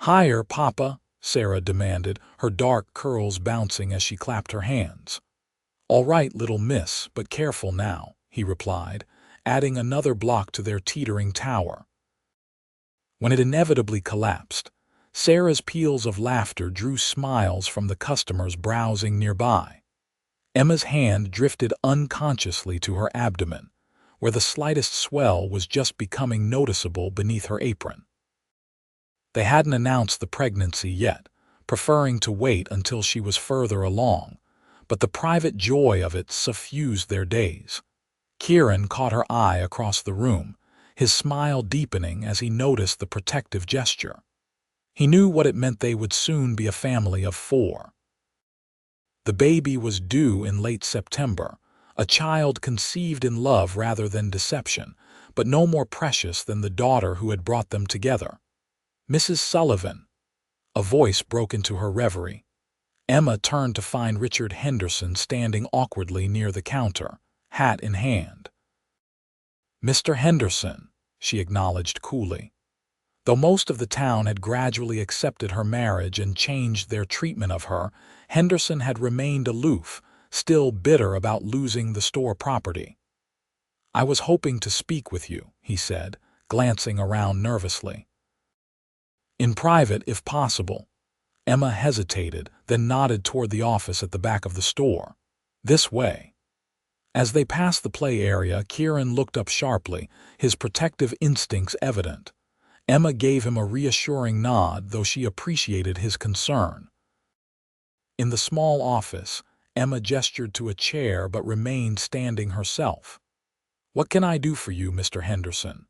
"Higher, Papa," Sarah demanded, her dark curls bouncing as she clapped her hands. "All right, little miss, but careful now," he replied, adding another block to their teetering tower. When it inevitably collapsed, Sarah's peals of laughter drew smiles from the customers browsing nearby. Emma's hand drifted unconsciously to her abdomen, where the slightest swell was just becoming noticeable beneath her apron. They hadn't announced the pregnancy yet, preferring to wait until she was further along, but the private joy of it suffused their days. Kieran caught her eye across the room, his smile deepening as he noticed the protective gesture. He knew what it meant: they would soon be a family of 4. The baby was due in late September, a child conceived in love rather than deception, but no more precious than the daughter who had brought them together. "Mrs. Sullivan," a voice broke into her reverie. Emma turned to find Richard Henderson standing awkwardly near the counter, hat in hand. "Mr. Henderson," she acknowledged coolly. Though most of the town had gradually accepted her marriage and changed their treatment of her, Henderson had remained aloof, still bitter about losing the store property. "I was hoping to speak with you," he said, glancing around nervously. "In private, if possible." Emma hesitated, then nodded toward the office at the back of the store. "This way." As they passed the play area, Kieran looked up sharply, his protective instincts evident. Emma gave him a reassuring nod, though she appreciated his concern. In the small office, Emma gestured to a chair but remained standing herself. "What can I do for you, Mr. Henderson?"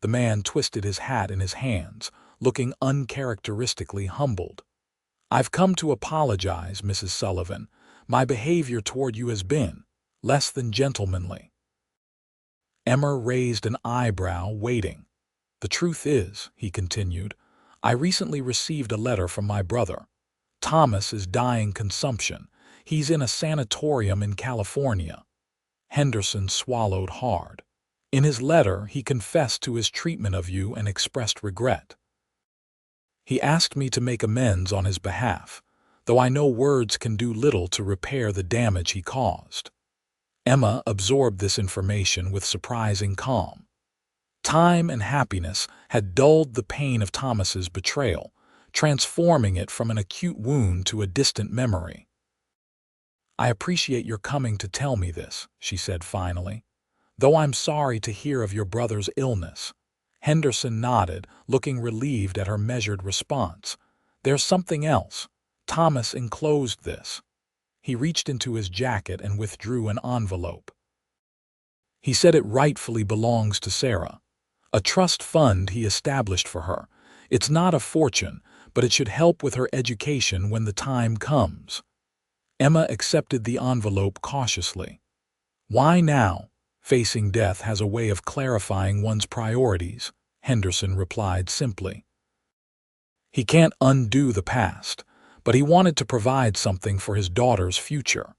The man twisted his hat in his hands, looking uncharacteristically humbled. "I've come to apologize, Mrs. Sullivan. My behavior toward you has been less than gentlemanly." Emma raised an eyebrow, waiting. "The truth is," he continued, "I recently received a letter from my brother. Thomas is dying consumption. He's in a sanatorium in California." Henderson swallowed hard. In his letter, he confessed to his treatment of you and expressed regret. "He asked me to make amends on his behalf, though I know words can do little to repair the damage he caused." Emma absorbed this information with surprising calm. Time and happiness had dulled the pain of Thomas's betrayal, transforming it from an acute wound to a distant memory. "I appreciate your coming to tell me this," she said finally, "though I'm sorry to hear of your brother's illness." Henderson nodded, looking relieved at her measured response. "There's something else. Thomas enclosed this." He reached into his jacket and withdrew an envelope. "He said it rightfully belongs to Sarah. A trust fund he established for her. It's not a fortune, but it should help with her education when the time comes." Emma accepted the envelope cautiously. "Why now? Facing death has a way of clarifying one's priorities," Henderson replied simply. He can't undo the past, but he wanted to provide something for his daughter's future.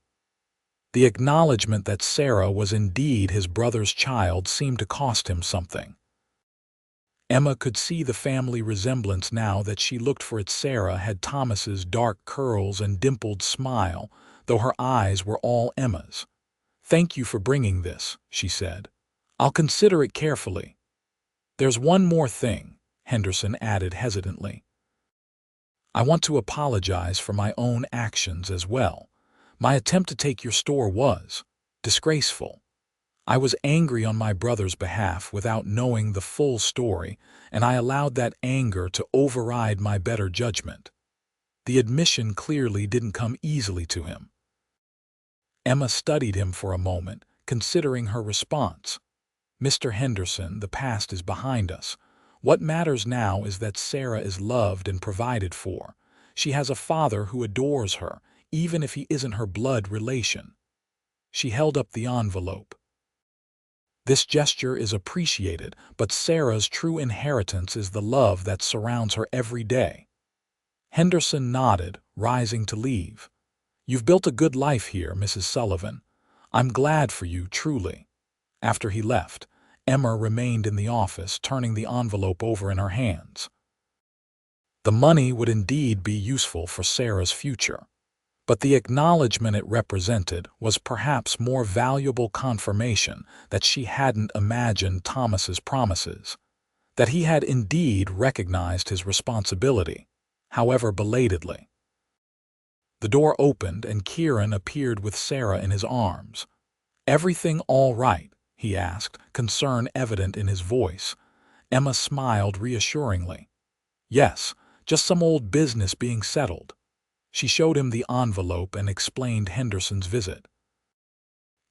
The acknowledgement that Sarah was indeed his brother's child seemed to cost him something. Emma could see the family resemblance now that she looked for it. Sarah had Thomas's dark curls and dimpled smile, though her eyes were all Emma's. "Thank you for bringing this," she said. "I'll consider it carefully." "There's one more thing," Henderson added hesitantly. "I want to apologize for my own actions as well. My attempt to take your store was disgraceful. I was angry on my brother's behalf without knowing the full story, and I allowed that anger to override my better judgment." The admission clearly didn't come easily to him. Emma studied him for a moment, considering her response. "Mr. Henderson, the past is behind us. What matters now is that Sarah is loved and provided for. She has a father who adores her, even if he isn't her blood relation." She held up the envelope. "This gesture is appreciated, but Sarah's true inheritance is the love that surrounds her every day." Henderson nodded, rising to leave. "You've built a good life here, Mrs. Sullivan. I'm glad for you, truly." After he left, Emma remained in the office, turning the envelope over in her hands. The money would indeed be useful for Sarah's future, but the acknowledgement it represented was perhaps more valuable confirmation that she hadn't imagined Thomas's promises, that he had indeed recognized his responsibility, however belatedly. The door opened and Kieran appeared with Sarah in his arms. "Everything all right?" he asked, concern evident in his voice. Emma smiled reassuringly. "Yes, just some old business being settled." She showed him the envelope and explained Henderson's visit.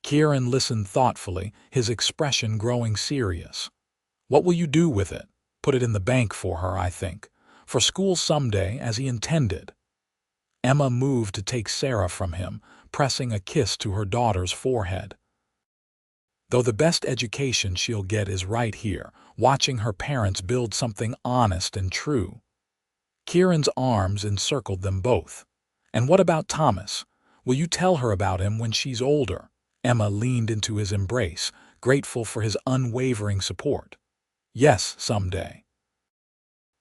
Kieran listened thoughtfully, his expression growing serious. "What will you do with it?" "Put it in the bank for her, I think. For school someday, as he intended." Emma moved to take Sarah from him, pressing a kiss to her daughter's forehead. "Though the best education she'll get is right here, watching her parents build something honest and true." Kieran's arms encircled them both. "And what about Thomas? Will you tell her about him when she's older?" Emma leaned into his embrace, grateful for his unwavering support. "Yes, someday.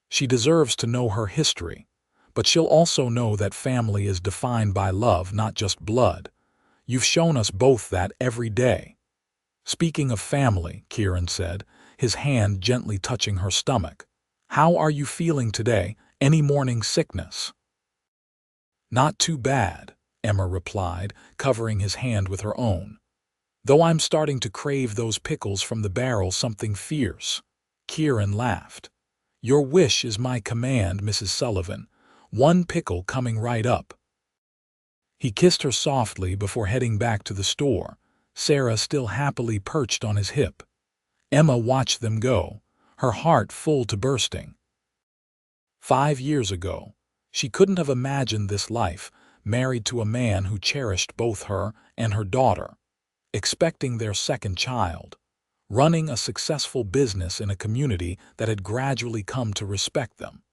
She deserves to know her history, but she'll also know that family is defined by love, not just blood. You've shown us both that every day." "Speaking of family," Kieran said, his hand gently touching her stomach, "how are you feeling today? Any morning sickness?" "Not too bad," Emma replied, covering his hand with her own. "Though I'm starting to crave those pickles from the barrel, something fierce." Kieran laughed. "Your wish is my command, Mrs. Sullivan. One pickle coming right up." He kissed her softly before heading back to the store, Sarah still happily perched on his hip. Emma watched them go, her heart full to bursting. 5 years ago, she couldn't have imagined this life, married to a man who cherished both her and her daughter, expecting their second child, running a successful business in a community that had gradually come to respect them.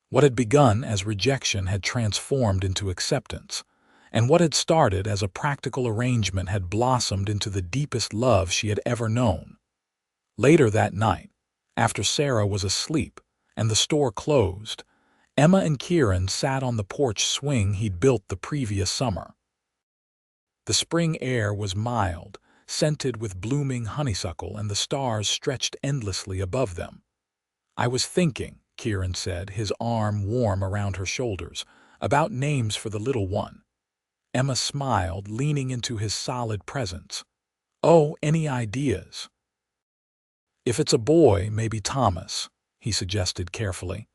What had begun as rejection had transformed into acceptance, and what had started as a practical arrangement had blossomed into the deepest love she had ever known. Later that night, after Sarah was asleep and the store closed, Emma and Kieran sat on the porch swing he'd built the previous summer. The spring air was mild, scented with blooming honeysuckle, and the stars stretched endlessly above them. "I was thinking," Kieran said, his arm warm around her shoulders. "About names for the little one." Emma smiled, leaning into his solid presence. "Oh, any ideas?" "If it's a boy, maybe Thomas," he suggested carefully.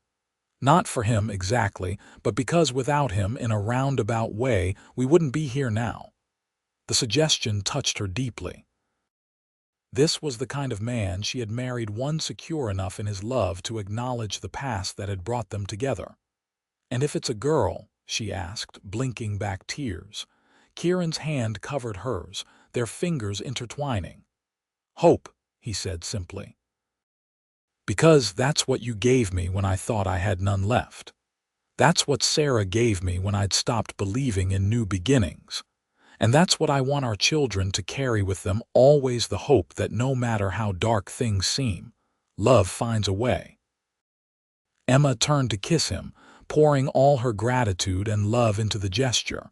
"Not for him exactly, but because without him, in a roundabout way, we wouldn't be here now." The suggestion touched her deeply. This was the kind of man she had married, one secure enough in his love to acknowledge the past that had brought them together. "And if it's a girl?" she asked, blinking back tears. Kieran's hand covered hers, their fingers intertwining. "Hope," he said simply. "Because that's what you gave me when I thought I had none left. That's what Sarah gave me when I'd stopped believing in new beginnings. And that's what I want our children to carry with them, always the hope that no matter how dark things seem, love finds a way." Emma turned to kiss him, pouring all her gratitude and love into the gesture.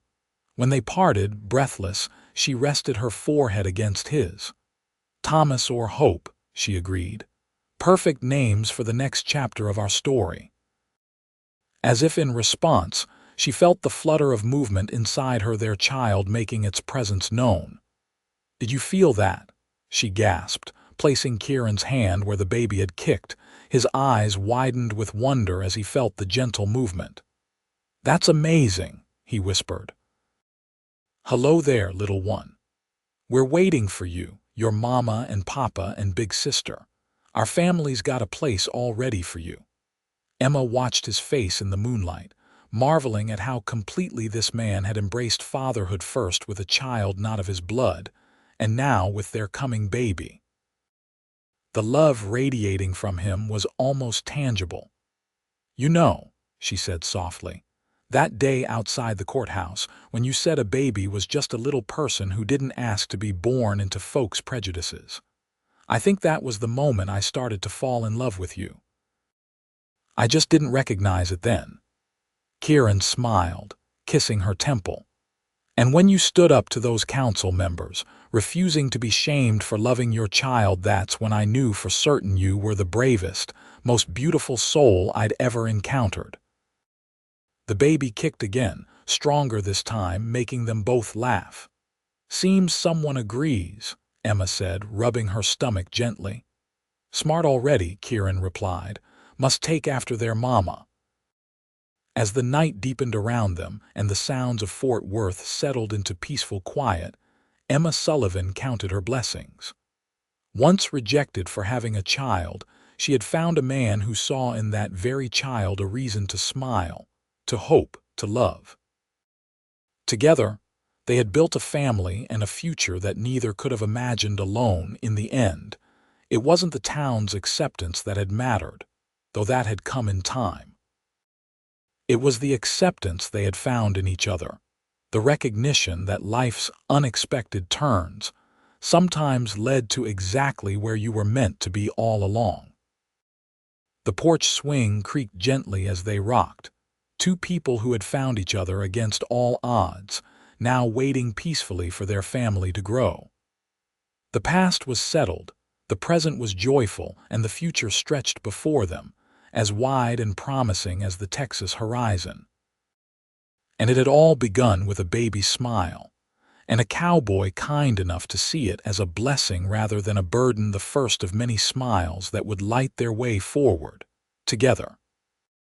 When they parted, breathless, she rested her forehead against his. "Thomas or Hope," she agreed. "Perfect names for the next chapter of our story." As if in response, she felt the flutter of movement inside her, their child making its presence known. "Did you feel that?" she gasped, placing Kieran's hand where the baby had kicked. His eyes widened with wonder as he felt the gentle movement. "That's amazing," he whispered. "Hello there, little one. We're waiting for you, your mama and papa and big sister. Our family's got a place all ready for you." Emma watched his face in the moonlight, marveling at how completely this man had embraced fatherhood, first with a child not of his blood, and now with their coming baby. The love radiating from him was almost tangible. "You know," she said softly, "that day outside the courthouse when you said a baby was just a little person who didn't ask to be born into folks' prejudices. I think that was the moment I started to fall in love with you. I just didn't recognize it then." Kieran smiled, kissing her temple. "And when you stood up to those council members, refusing to be shamed for loving your child, that's when I knew for certain you were the bravest, most beautiful soul I'd ever encountered." The baby kicked again, stronger this time, making them both laugh. "Seems someone agrees," Emma said, rubbing her stomach gently. "Smart already," Kieran replied. "Must take after their mama." As the night deepened around them and the sounds of Fort Worth settled into peaceful quiet, Emma Sullivan counted her blessings. Once rejected for having a child, she had found a man who saw in that very child a reason to smile, to hope, to love. Together, they had built a family and a future that neither could have imagined alone. In the end, it wasn't the town's acceptance that had mattered, though that had come in time. It was the acceptance they had found in each other, the recognition that life's unexpected turns sometimes led to exactly where you were meant to be all along. The porch swing creaked gently as they rocked, two people who had found each other against all odds, now waiting peacefully for their family to grow. The past was settled, the present was joyful, and the future stretched before them, as wide and promising as the Texas horizon. And it had all begun with a baby's smile, and a cowboy kind enough to see it as a blessing rather than a burden, the first of many smiles that would light their way forward, together.